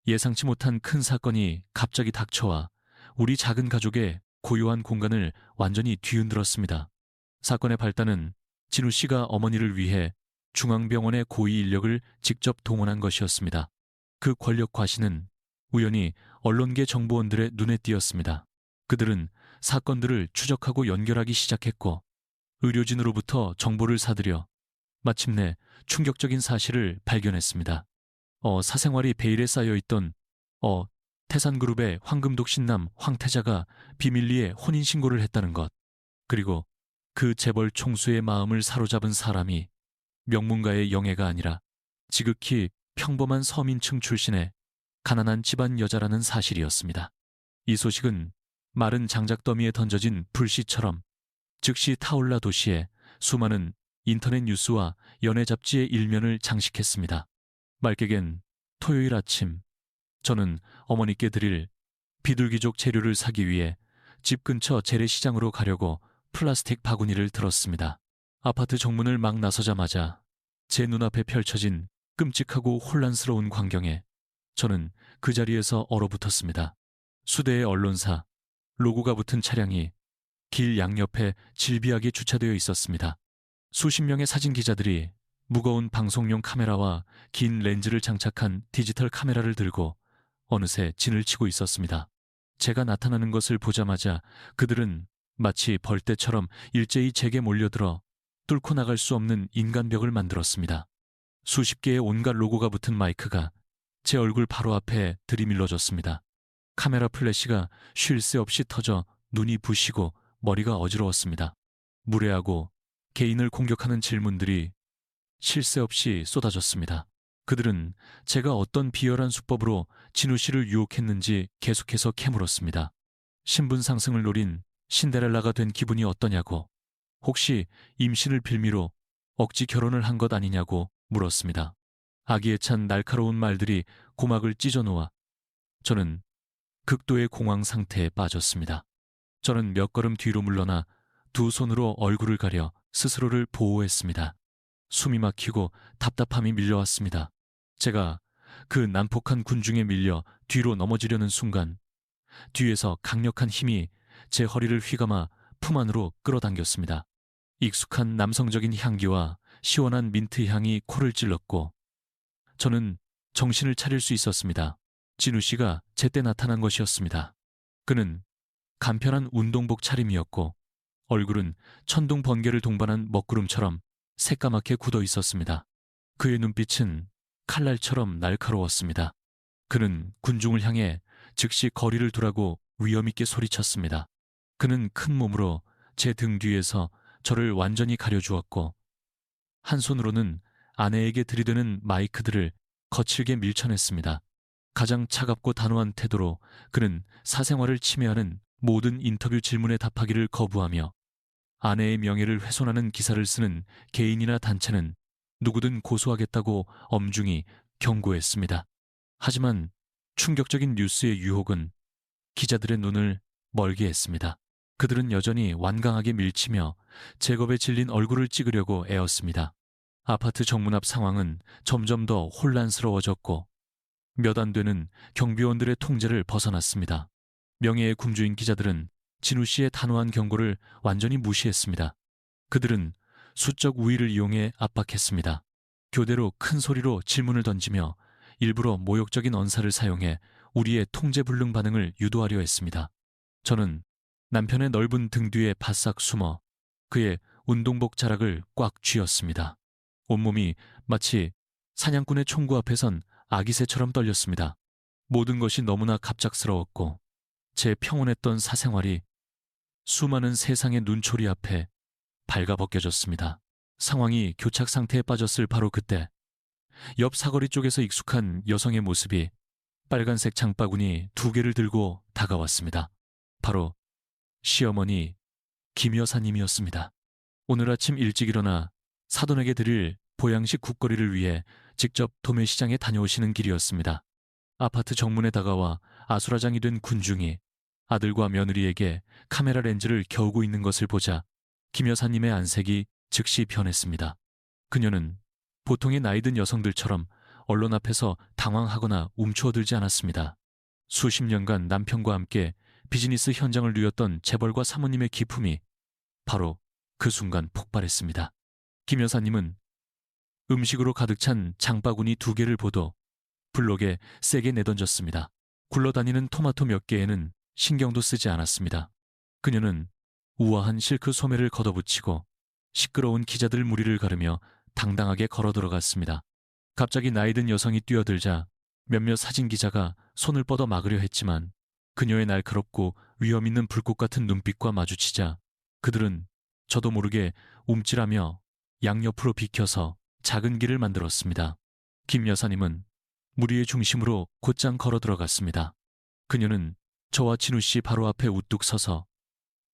예상치 못한 큰 사건이 갑자기 닥쳐와 우리 작은 가족의 고요한 공간을 완전히 뒤흔들었습니다. 사건의 발단은 진우 씨가 어머니를 위해 중앙병원의 고위 인력을 직접 동원한 것이었습니다. 그 권력 과시는 우연히 언론계 정보원들의 눈에 띄었습니다. 그들은 사건들을 추적하고 연결하기 시작했고 의료진으로부터 정보를 사들여 마침내 충격적인 사실을 발견했습니다. 사생활이 베일에 쌓여있던 태산그룹의 황금독신남 황태자가 비밀리에 혼인신고를 했다는 것, 그리고 그 재벌 총수의 마음을 사로잡은 사람이 명문가의 영예가 아니라 지극히 평범한 서민층 출신의 가난한 집안 여자라는 사실이었습니다. 이 소식은 마른 장작더미에 던져진 불씨처럼 즉시 타올라 도시에 수많은 인터넷 뉴스와 연예 잡지의 일면을 장식했습니다. 말격엔 토요일 아침, 저는 어머니께 드릴 비둘기족 재료를 사기 위해 집 근처 재래시장으로 가려고 플라스틱 바구니를 들었습니다. 아파트 정문을 막 나서자마자 제 눈앞에 펼쳐진 끔찍하고 혼란스러운 광경에 저는 그 자리에서 얼어붙었습니다. 수대의 언론사, 로고가 붙은 차량이 길 양옆에 질비하게 주차되어 있었습니다. 수십 명의 사진 기자들이 무거운 방송용 카메라와 긴 렌즈를 장착한 디지털 카메라를 들고 어느새 진을 치고 있었습니다. 제가 나타나는 것을 보자마자 그들은 마치 벌떼처럼 일제히 제게 몰려들어 뚫고 나갈 수 없는 인간벽을 만들었습니다. 수십 개의 온갖 로고가 붙은 마이크가 제 얼굴 바로 앞에 들이밀러졌습니다. 카메라 플래시가 쉴 새 없이 터져 눈이 부시고 머리가 어지러웠습니다. 무례하고 개인을 공격하는 질문들이 쉴 새 없이 쏟아졌습니다. 그들은 제가 어떤 비열한 수법으로 진우 씨를 유혹했는지 계속해서 캐물었습니다. 신분 상승을 노린 신데렐라가 된 기분이 어떠냐고, 혹시 임신을 빌미로 억지 결혼을 한 것 아니냐고 물었습니다. 아기에 찬 날카로운 말들이 고막을 찢어놓아 저는 극도의 공황 상태에 빠졌습니다. 저는 몇 걸음 뒤로 물러나 두 손으로 얼굴을 가려 스스로를 보호했습니다. 숨이 막히고 답답함이 밀려왔습니다. 제가 그 난폭한 군중에 밀려 뒤로 넘어지려는 순간 뒤에서 강력한 힘이 제 허리를 휘감아 품 안으로 끌어당겼습니다. 익숙한 남성적인 향기와 시원한 민트 향이 코를 찔렀고 저는 정신을 차릴 수 있었습니다. 진우 씨가 제때 나타난 것이었습니다. 그는 간편한 운동복 차림이었고 얼굴은 천둥 번개를 동반한 먹구름처럼 새까맣게 굳어 있었습니다. 그의 눈빛은 칼날처럼 날카로웠습니다. 그는 군중을 향해 즉시 거리를 두라고 위엄있게 소리쳤습니다. 그는 큰 몸으로 제 등 뒤에서 저를 완전히 가려주었고 한 손으로는 아내에게 들이대는 마이크들을 거칠게 밀쳐냈습니다. 가장 차갑고 단호한 태도로 그는 사생활을 침해하는 모든 인터뷰 질문에 답하기를 거부하며 아내의 명예를 훼손하는 기사를 쓰는 개인이나 단체는 누구든 고소하겠다고 엄중히 경고했습니다. 하지만 충격적인 뉴스의 유혹은 기자들의 눈을 멀게 했습니다. 그들은 여전히 완강하게 밀치며 제겁에 질린 얼굴을 찍으려고 애었습니다. 아파트 정문 앞 상황은 점점 더 혼란스러워졌고 몇 안 되는 경비원들의 통제를 벗어났습니다. 명예의 군주인 기자들은 진우 씨의 단호한 경고를 완전히 무시했습니다. 그들은 수적 우위를 이용해 압박했습니다. 교대로 큰 소리로 질문을 던지며 일부러 모욕적인 언사를 사용해 우리의 통제불능 반응을 유도하려 했습니다. 저는 남편의 넓은 등 뒤에 바싹 숨어 그의 운동복 자락을 꽉 쥐었습니다. 온몸이 마치 사냥꾼의 총구 앞에선 아기새처럼 떨렸습니다. 모든 것이 너무나 갑작스러웠고 제 평온했던 사생활이 수많은 세상의 눈초리 앞에 발가벗겨졌습니다. 상황이 교착 상태에 빠졌을 바로 그때 옆 사거리 쪽에서 익숙한 여성의 모습이 빨간색 장바구니 2개를 들고 다가왔습니다. 바로 시어머니 김 여사님이었습니다. 오늘 아침 일찍 일어나 사돈에게 드릴 보양식 국거리를 위해 직접 도매시장에 다녀오시는 길이었습니다. 아파트 정문에 다가와 아수라장이 된 군중이 아들과 며느리에게 카메라 렌즈를 겨우고 있는 것을 보자 김 여사님의 안색이 즉시 변했습니다. 그녀는 보통의 나이든 여성들처럼 언론 앞에서 당황하거나 움츠어들지 않았습니다. 수십 년간 남편과 함께 비즈니스 현장을 누렸던 재벌과 사모님의 기품이 바로 그 순간 폭발했습니다. 김 여사님은 음식으로 가득 찬 장바구니 2개를 보도 블록에 세게 내던졌습니다. 굴러다니는 토마토 몇 개에는 신경도 쓰지 않았습니다. 그녀는 우아한 실크 소매를 걷어붙이고 시끄러운 기자들 무리를 가르며 당당하게 걸어 들어갔습니다. 갑자기 나이든 여성이 뛰어들자 몇몇 사진 기자가 손을 뻗어 막으려 했지만 그녀의 날카롭고 위험 있는 불꽃 같은 눈빛과 마주치자 그들은 저도 모르게 움찔하며 양옆으로 비켜서 작은 길을 만들었습니다. 김 여사님은 무리의 중심으로 곧장 걸어 들어갔습니다. 그녀는 저와 진우 씨 바로 앞에 우뚝 서서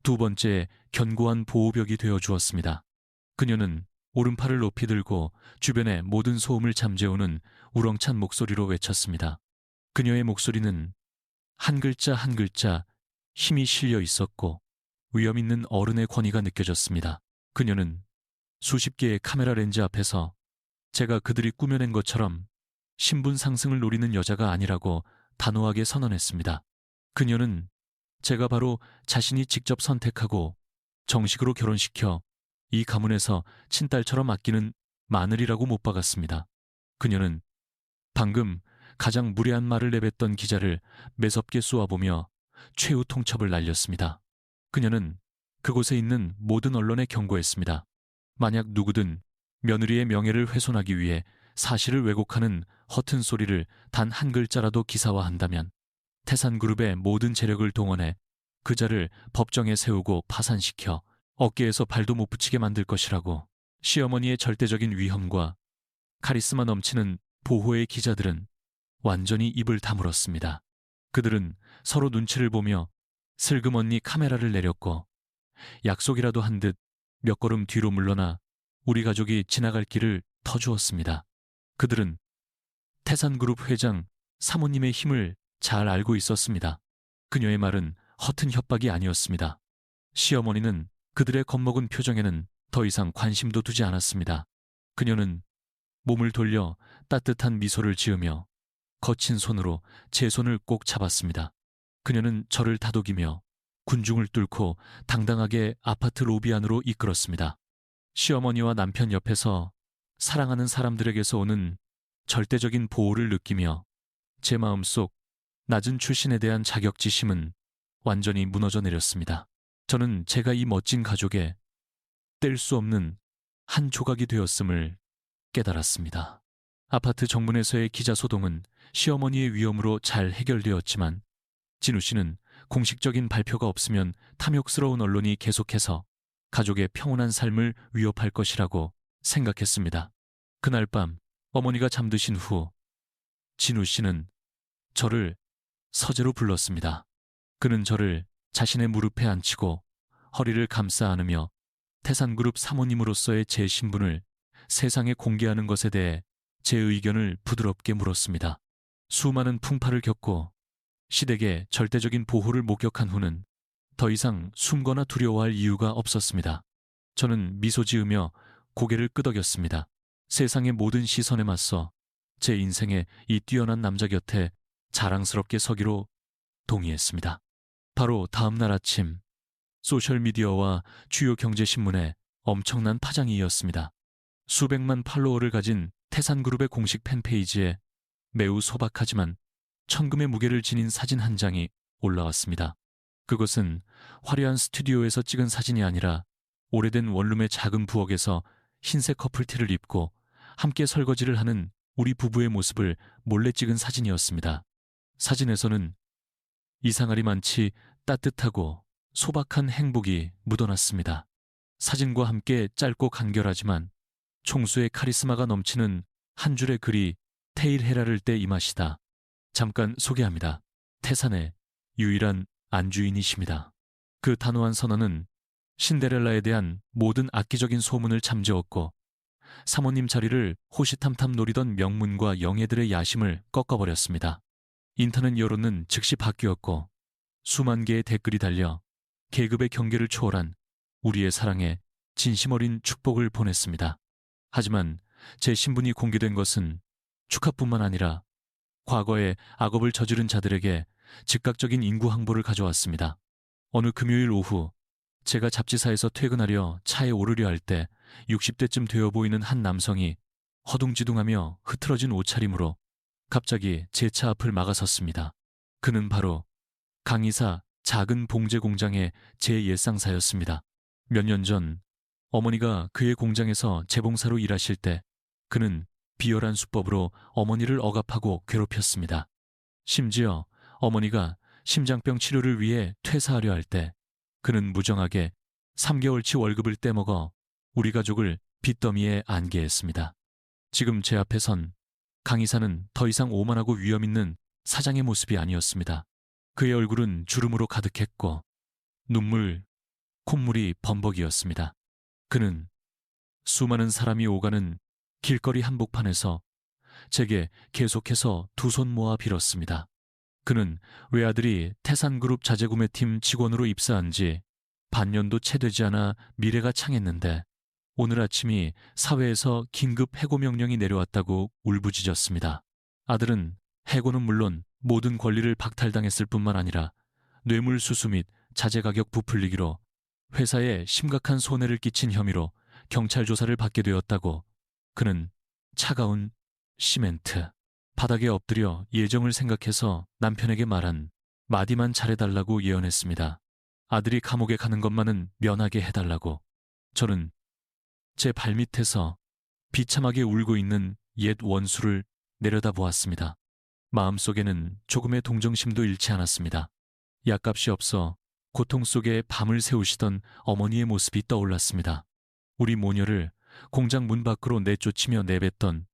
두 번째 견고한 보호벽이 되어 주었습니다. 그녀는 오른팔을 높이 들고 주변의 모든 소음을 잠재우는 우렁찬 목소리로 외쳤습니다. 그녀의 목소리는 한 글자 한 글자 힘이 실려 있었고 위험 있는 어른의 권위가 느껴졌습니다. 그녀는 수십 개의 카메라 렌즈 앞에서 제가 그들이 꾸며낸 것처럼 신분 상승을 노리는 여자가 아니라고 단호하게 선언했습니다. 그녀는 제가 바로 자신이 직접 선택하고 정식으로 결혼시켜 이 가문에서 친딸처럼 아끼는 마늘이라고 못 박았습니다. 그녀는 방금 가장 무례한 말을 내뱉던 기자를 매섭게 쏘아보며 최후 통첩을 날렸습니다. 그녀는 그곳에 있는 모든 언론에 경고했습니다. 만약 누구든 며느리의 명예를 훼손하기 위해 사실을 왜곡하는 허튼 소리를 단 한 글자라도 기사화한다면 태산그룹의 모든 재력을 동원해 그 자를 법정에 세우고 파산시켜 어깨에서 발도 못 붙이게 만들 것이라고. 시어머니의 절대적인 위험과 카리스마 넘치는 보호의 기자들은 완전히 입을 다물었습니다. 그들은 서로 눈치를 보며 슬그머니 카메라를 내렸고 약속이라도 한 듯 몇 걸음 뒤로 물러나 우리 가족이 지나갈 길을 터주었습니다. 그들은 태산그룹 회장 사모님의 힘을 잘 알고 있었습니다. 그녀의 말은 허튼 협박이 아니었습니다. 시어머니는 그들의 겁먹은 표정에는 더 이상 관심도 두지 않았습니다. 그녀는 몸을 돌려 따뜻한 미소를 지으며 거친 손으로 제 손을 꼭 잡았습니다. 그녀는 저를 다독이며 군중을 뚫고 당당하게 아파트 로비 안으로 이끌었습니다. 시어머니와 남편 옆에서 사랑하는 사람들에게서 오는 절대적인 보호를 느끼며 제 마음속 낮은 출신에 대한 자격지심은 완전히 무너져 내렸습니다. 저는 제가 이 멋진 가족의 뗄 수 없는 한 조각이 되었음을 깨달았습니다. 아파트 정문에서의 기자 소동은 시어머니의 위험으로 잘 해결되었지만 진우 씨는 공식적인 발표가 없으면 탐욕스러운 언론이 계속해서 가족의 평온한 삶을 위협할 것이라고 생각했습니다. 그날 밤 어머니가 잠드신 후 진우 씨는 저를 서재로 불렀습니다. 그는 저를 자신의 무릎에 앉히고 허리를 감싸 안으며 태산그룹 사모님으로서의 제 신분을 세상에 공개하는 것에 대해 제 의견을 부드럽게 물었습니다. 수많은 풍파를 겪고 시댁의 절대적인 보호를 목격한 후는 더 이상 숨거나 두려워할 이유가 없었습니다. 저는 미소 지으며 고개를 끄덕였습니다. 세상의 모든 시선에 맞서 제 인생의 이 뛰어난 남자 곁에 자랑스럽게 서기로 동의했습니다. 바로 다음 날 아침, 소셜미디어와 주요 경제신문에 엄청난 파장이 이었습니다. 수백만 팔로워를 가진 태산그룹의 공식 팬페이지에 매우 소박하지만 천금의 무게를 지닌 사진 한 장이 올라왔습니다. 그것은 화려한 스튜디오에서 찍은 사진이 아니라 오래된 원룸의 작은 부엌에서 흰색 커플티를 입고 함께 설거지를 하는 우리 부부의 모습을 몰래 찍은 사진이었습니다. 사진에서는 이상하리 많지 따뜻하고 소박한 행복이 묻어났습니다. 사진과 함께 짧고 간결하지만 총수의 카리스마가 넘치는 한 줄의 글이 테일 헤라를 때 이 맛이다. 잠깐 소개합니다. 태산의 유일한 안주인이십니다. 그 단호한 선언은 신데렐라에 대한 모든 악기적인 소문을 잠재웠고 사모님 자리를 호시탐탐 노리던 명문과 영예들의 야심을 꺾어버렸습니다. 인터넷 여론은 즉시 바뀌었고 수만 개의 댓글이 달려 계급의 경계를 초월한 우리의 사랑에 진심 어린 축복을 보냈습니다. 하지만 제 신분이 공개된 것은 축하뿐만 아니라 과거에 악업을 저지른 자들에게 즉각적인 인구 항보를 가져왔습니다. 어느 금요일 오후 제가 잡지사에서 퇴근하려 차에 오르려 할 때 60대쯤 되어 보이는 한 남성이 허둥지둥하며 흐트러진 옷차림으로 갑자기 제 차 앞을 막아섰습니다. 그는 바로 강이사 작은 봉제 공장의 제 옛상사였습니다. 몇 년 전 어머니가 그의 공장에서 재봉사로 일하실 때 그는 비열한 수법으로 어머니를 억압하고 괴롭혔습니다. 심지어 어머니가 심장병 치료를 위해 퇴사하려 할 때 그는 무정하게 3개월치 월급을 떼먹어 우리 가족을 빚더미에 안게 했습니다. 지금 제 앞에 선 강이사는 더 이상 오만하고 위험 있는 사장의 모습이 아니었습니다. 그의 얼굴은 주름으로 가득했고 눈물, 콧물이 범벅이었습니다. 그는 수많은 사람이 오가는 길거리 한복판에서 제게 계속해서 두 손 모아 빌었습니다. 그는 외아들이 태산그룹 자재구매팀 직원으로 입사한 지 반년도 채 되지 않아 미래가 창했는데 오늘 아침이 사회에서 긴급 해고 명령이 내려왔다고 울부짖었습니다. 아들은 해고는 물론 모든 권리를 박탈당했을 뿐만 아니라 뇌물수수 및 자재 가격 부풀리기로 회사에 심각한 손해를 끼친 혐의로 경찰 조사를 받게 되었다고 그는 차가운 시멘트 바닥에 엎드려 예정을 생각해서 남편에게 말한 마디만 잘해달라고 예언했습니다. 아들이 감옥에 가는 것만은 면하게 해달라고. 저는 제 발밑에서 비참하게 울고 있는 옛 원수를 내려다보았습니다. 마음속에는 조금의 동정심도 잃지 않았습니다. 약값이 없어 고통 속에 밤을 새우시던 어머니의 모습이 떠올랐습니다. 우리 모녀를 공장 문 밖으로 내쫓으며 내뱉던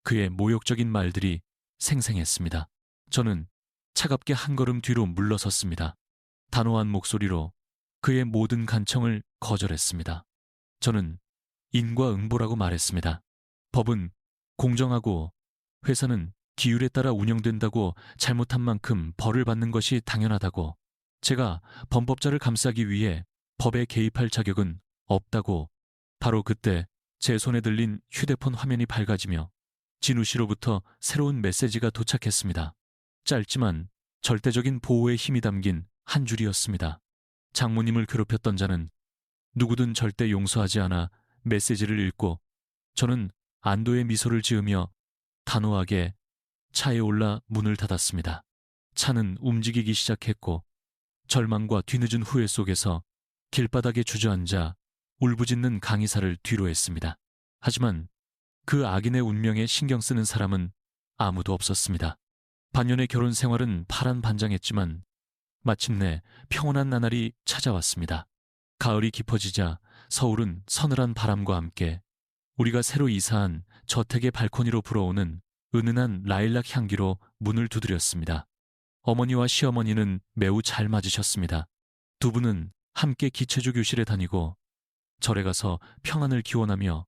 그의 모욕적인 말들이 생생했습니다. 저는 차갑게 한 걸음 뒤로 물러섰습니다. 단호한 목소리로 그의 모든 간청을 거절했습니다. 저는 인과응보라고 말했습니다. 법은 공정하고 회사는 기율에 따라 운영된다고 잘못한 만큼 벌을 받는 것이 당연하다고 제가 범법자를 감싸기 위해 법에 개입할 자격은 없다고 바로 그때 제 손에 들린 휴대폰 화면이 밝아지며 진우 씨로부터 새로운 메시지가 도착했습니다. 짧지만 절대적인 보호의 힘이 담긴 한 줄이었습니다. 장모님을 괴롭혔던 자는 누구든 절대 용서하지 않아 메시지를 읽고 저는 안도의 미소를 지으며 단호하게 차에 올라 문을 닫았습니다. 차는 움직이기 시작했고 절망과 뒤늦은 후회 속에서 길바닥에 주저앉아 울부짖는 강의사를 뒤로 했습니다. 하지만 그 악인의 운명에 신경 쓰는 사람은 아무도 없었습니다. 반년의 결혼 생활은 파란반장했지만 마침내 평온한 나날이 찾아왔습니다. 가을이 깊어지자 서울은 서늘한 바람과 함께 우리가 새로 이사한 저택의 발코니로 불어오는 은은한 라일락 향기로 문을 두드렸습니다. 어머니와 시어머니는 매우 잘 맞으셨습니다. 두 분은 함께 기체조 교실에 다니고 절에 가서 평안을 기원하며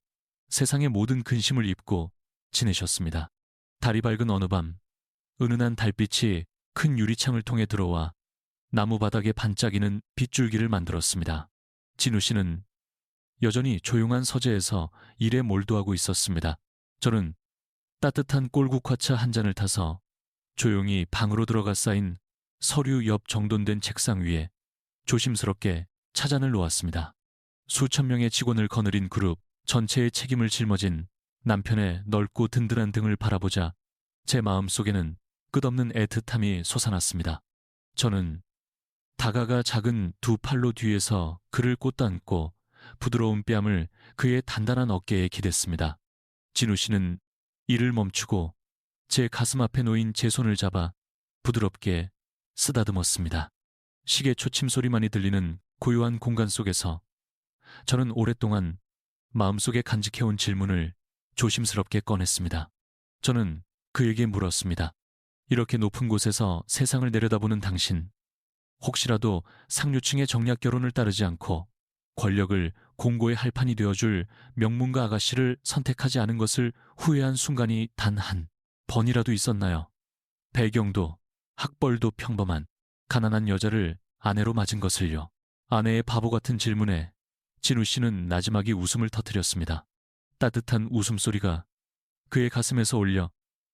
세상의 모든 근심을 잊고 지내셨습니다. 달이 밝은 어느 밤, 은은한 달빛이 큰 유리창을 통해 들어와 나무 바닥에 반짝이는 빗줄기를 만들었습니다. 진우 씨는 여전히 조용한 서재에서 일에 몰두하고 있었습니다. 저는 따뜻한 꼴국화차 한 잔을 타서 조용히 방으로 들어가 쌓인 서류 옆 정돈된 책상 위에 조심스럽게 차잔을 놓았습니다. 수천 명의 직원을 거느린 그룹 전체의 책임을 짊어진 남편의 넓고 든든한 등을 바라보자 제 마음속에는 끝없는 애틋함이 솟아났습니다. 저는 다가가 작은 두 팔로 뒤에서 그를 꽂다앉고 부드러운 뺨을 그의 단단한 어깨에 기댔습니다. 진우 씨는 일을 멈추고 제 가슴 앞에 놓인 제 손을 잡아 부드럽게 쓰다듬었습니다. 시계 초침 소리만이 들리는 고요한 공간 속에서 저는 오랫동안 마음속에 간직해온 질문을 조심스럽게 꺼냈습니다. 저는 그에게 물었습니다. 이렇게 높은 곳에서 세상을 내려다보는 당신, 혹시라도 상류층의 정략 결혼을 따르지 않고 권력을 공고의 할판이 되어줄 명문가 아가씨를 선택하지 않은 것을 후회한 순간이 단 한 번이라도 있었나요? 배경도 학벌도 평범한 가난한 여자를 아내로 맞은 것을요. 아내의 바보 같은 질문에 진우 씨는 나지막이 웃음을 터뜨렸습니다. 따뜻한 웃음소리가 그의 가슴에서 올려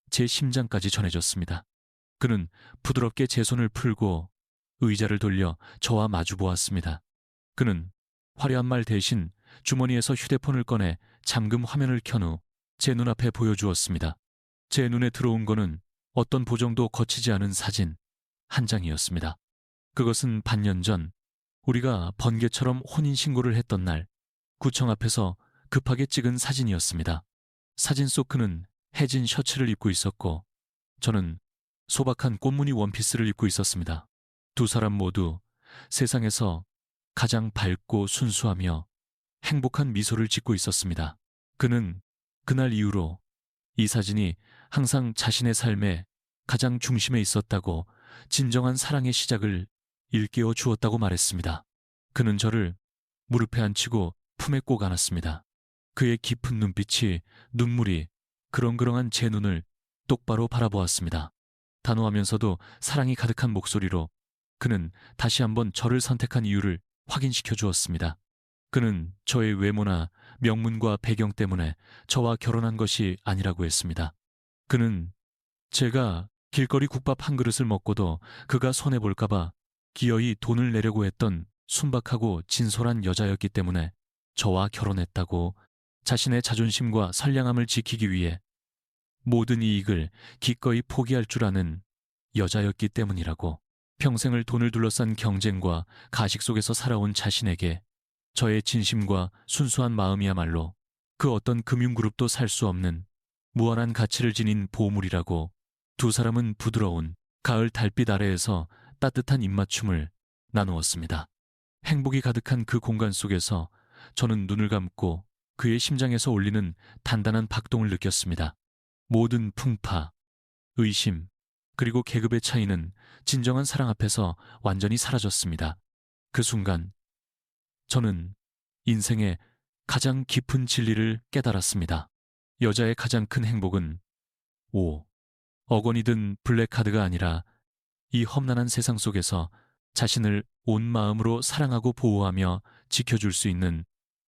제 심장까지 전해졌습니다. 그는 부드럽게 제 손을 풀고 의자를 돌려 저와 마주 보았습니다. 그는 화려한 말 대신 주머니에서 휴대폰을 꺼내 잠금 화면을 켠 후 제 눈앞에 보여주었습니다. 제 눈에 들어온 거는 어떤 보정도 거치지 않은 사진 한 장이었습니다. 그것은 반년 전 우리가 번개처럼 혼인신고를 했던 날 구청 앞에서 급하게 찍은 사진이었습니다. 사진 속 그는 해진 셔츠를 입고 있었고 저는 소박한 꽃무늬 원피스를 입고 있었습니다. 두 사람 모두 세상에서 가장 밝고 순수하며 행복한 미소를 짓고 있었습니다. 그는 그날 이후로 이 사진이 항상 자신의 삶의 가장 중심에 있었다고, 진정한 사랑의 시작을 일깨워 주었다고 말했습니다. 그는 저를 무릎에 앉히고 품에 꼭 안았습니다. 그의 깊은 눈빛이 눈물이 그렁그렁한 제 눈을 똑바로 바라보았습니다. 단호하면서도 사랑이 가득한 목소리로 그는 다시 한번 저를 선택한 이유를 확인시켜 주었습니다. 그는 저의 외모나 명문과 배경 때문에 저와 결혼한 것이 아니라고 했습니다. 그는 제가 길거리 국밥 한 그릇을 먹고도 그가 손해볼까봐 기어이 돈을 내려고 했던 순박하고 진솔한 여자였기 때문에 저와 결혼했다고, 자신의 자존심과 선량함을 지키기 위해 모든 이익을 기꺼이 포기할 줄 아는 여자였기 때문이라고, 평생을 돈을 둘러싼 경쟁과 가식 속에서 살아온 자신에게 저의 진심과 순수한 마음이야말로 그 어떤 금융그룹도 살 수 없는 무한한 가치를 지닌 보물이라고, 두 사람은 부드러운 가을 달빛 아래에서 따뜻한 입맞춤을 나누었습니다. 행복이 가득한 그 공간 속에서 저는 눈을 감고 그의 심장에서 울리는 단단한 박동을 느꼈습니다. 모든 풍파, 의심, 그리고 계급의 차이는 진정한 사랑 앞에서 완전히 사라졌습니다. 그 순간 저는 인생의 가장 깊은 진리를 깨달았습니다. 여자의 가장 큰 행복은 5억 원이 든 블랙카드가 아니라 이 험난한 세상 속에서 자신을 온 마음으로 사랑하고 보호하며 지켜줄 수 있는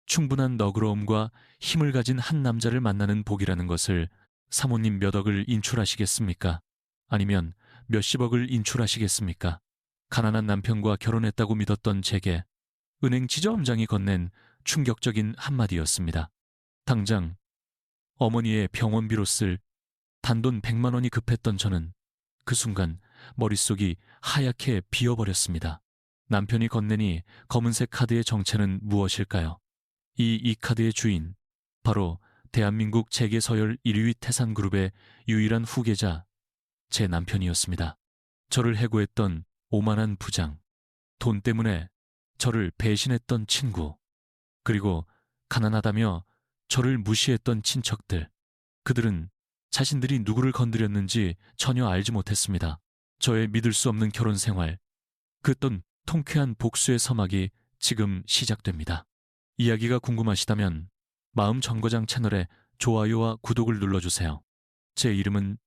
충분한 너그러움과 힘을 가진 한 남자를 만나는 복이라는 것을, 사모님 몇 억을 인출하시겠습니까? 아니면 몇십억을 인출하시겠습니까? 가난한 남편과 결혼했다고 믿었던 제게 은행 지점장이 건넨 충격적인 한마디였습니다. 당장 어머니의 병원비로 쓸 단돈 100만 원이 급했던 저는 그 순간 머릿속이 하얗게 비어버렸습니다. 남편이 건네니 검은색 카드의 정체는 무엇일까요? 이 카드의 주인, 바로 대한민국 재계서열 1위 태산그룹의 유일한 후계자, 제 남편이었습니다. 저를 해고했던 오만한 부장, 돈 때문에 저를 배신했던 친구, 그리고 가난하다며 저를 무시했던 친척들, 그들은 자신들이 누구를 건드렸는지 전혀 알지 못했습니다. 저의 믿을 수 없는 결혼 생활, 그 어떤 통쾌한 복수의 서막이 지금 시작됩니다. 이야기가 궁금하시다면 마음 정거장 채널에 좋아요와 구독을 눌러주세요. 제 이름은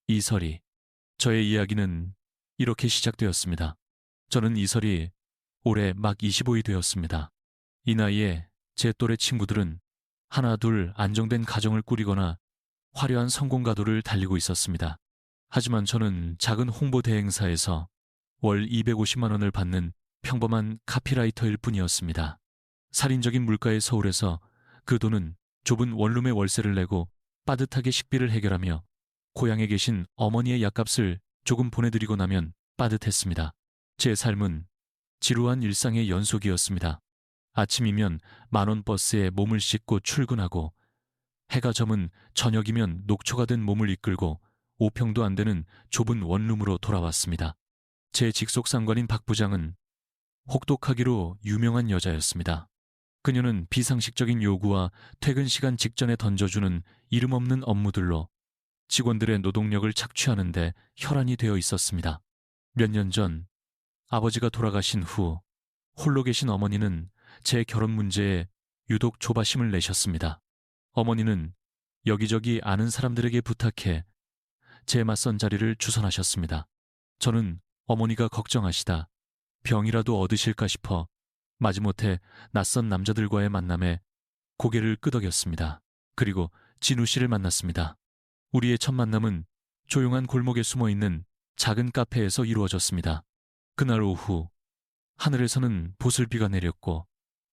이설이. 저의 이야기는 이렇게 시작되었습니다. 저는 이설이 올해 막 25이 되었습니다. 이 나이에 제 또래 친구들은 하나 둘 안정된 가정을 꾸리거나 화려한 성공 가도를 달리고 있었습니다. 하지만 저는 작은 홍보 대행사에서 월 250만 원을 받는 평범한 카피라이터일 뿐이었습니다. 살인적인 물가의 서울에서 그 돈은 좁은 원룸의 월세를 내고 빠듯하게 식비를 해결하며 고향에 계신 어머니의 약값을 조금 보내드리고 나면 빠듯했습니다. 제 삶은 지루한 일상의 연속이었습니다. 아침이면 만원 버스에 몸을 싣고 출근하고 해가 저문 저녁이면 녹초가 된 몸을 이끌고 5평도 안 되는 좁은 원룸으로 돌아왔습니다. 제 직속 상관인 박 부장은 혹독하기로 유명한 여자였습니다. 그녀는 비상식적인 요구와 퇴근 시간 직전에 던져주는 이름 없는 업무들로 직원들의 노동력을 착취하는데 혈안이 되어 있었습니다. 몇 년 전 아버지가 돌아가신 후 홀로 계신 어머니는 제 결혼 문제에 유독 조바심을 내셨습니다. 어머니는 여기저기 아는 사람들에게 부탁해 제 맞선 자리를 주선하셨습니다. 저는 어머니가 걱정하시다 병이라도 얻으실까 싶어 마지못해 낯선 남자들과의 만남에 고개를 끄덕였습니다. 그리고 진우 씨를 만났습니다. 우리의 첫 만남은 조용한 골목에 숨어있는 작은 카페에서 이루어졌습니다. 그날 오후 하늘에서는 보슬비가 내렸고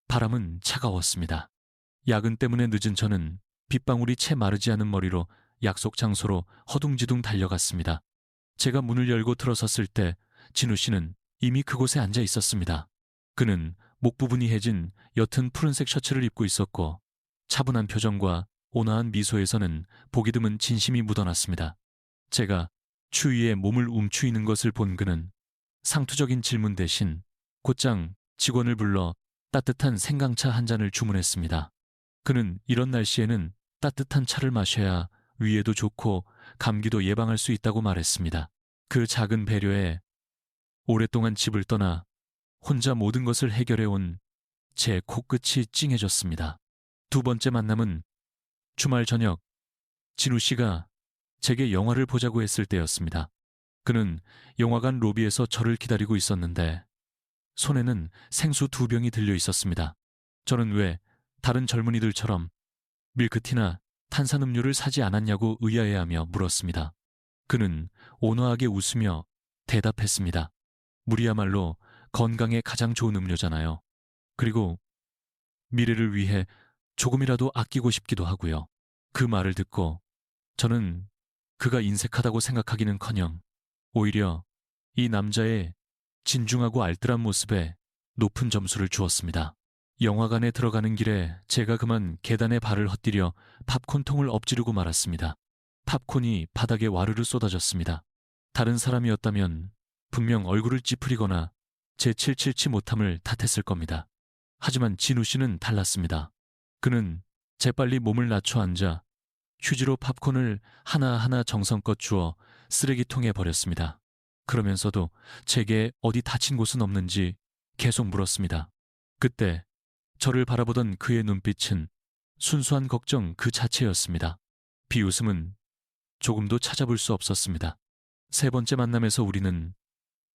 바람은 차가웠습니다. 야근 때문에 늦은 저는 빗방울이 채 마르지 않은 머리로 약속 장소로 허둥지둥 달려갔습니다. 제가 문을 열고 들어섰을 때 진우 씨는 이미 그곳에 앉아 있었습니다. 그는 목 부분이 해진 옅은 푸른색 셔츠를 입고 있었고 차분한 표정과 온화한 미소에서는 보기 드문 진심이 묻어났습니다. 제가 추위에 몸을 움츠이는 것을 본 그는 상투적인 질문 대신 곧장 직원을 불러 따뜻한 생강차 한 잔을 주문했습니다. 그는 이런 날씨에는 따뜻한 차를 마셔야 위에도 좋고 감기도 예방할 수 있다고 말했습니다. 그 작은 배려에 오랫동안 집을 떠나 혼자 모든 것을 해결해온 제 코끝이 찡해졌습니다. 두 번째 만남은 주말 저녁 진우 씨가 제게 영화를 보자고 했을 때였습니다. 그는 영화관 로비에서 저를 기다리고 있었는데 손에는 생수 2병이 들려 있었습니다. 저는 왜 다른 젊은이들처럼 밀크티나 탄산음료를 사지 않았냐고 의아해하며 물었습니다. 그는 온화하게 웃으며 대답했습니다. 물이야말로 건강에 가장 좋은 음료잖아요. 그리고 미래를 위해 조금이라도 아끼고 싶기도 하고요. 그 말을 듣고 저는 그가 인색하다고 생각하기는커녕 오히려 이 남자의 진중하고 알뜰한 모습에 높은 점수를 주었습니다. 영화관에 들어가는 길에 제가 그만 계단에 발을 헛디뎌 팝콘통을 엎지르고 말았습니다. 팝콘이 바닥에 와르르 쏟아졌습니다. 다른 사람이었다면 분명 얼굴을 찌푸리거나 제 칠칠치 못함을 탓했을 겁니다. 하지만 진우 씨는 달랐습니다. 그는 재빨리 몸을 낮춰 앉아 휴지로 팝콘을 하나하나 정성껏 주워 쓰레기통에 버렸습니다. 그러면서도 제게 어디 다친 곳은 없는지 계속 물었습니다. 그때 저를 바라보던 그의 눈빛은 순수한 걱정 그 자체였습니다. 비웃음은 조금도 찾아볼 수 없었습니다. 세 번째 만남에서 우리는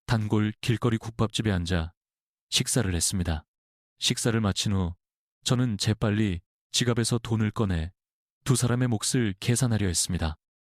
단골 길거리 국밥집에 앉아 식사를 했습니다. 식사를 마친 후 저는 재빨리 지갑에서 돈을 꺼내 두 사람의 몫을 계산하려 했습니다.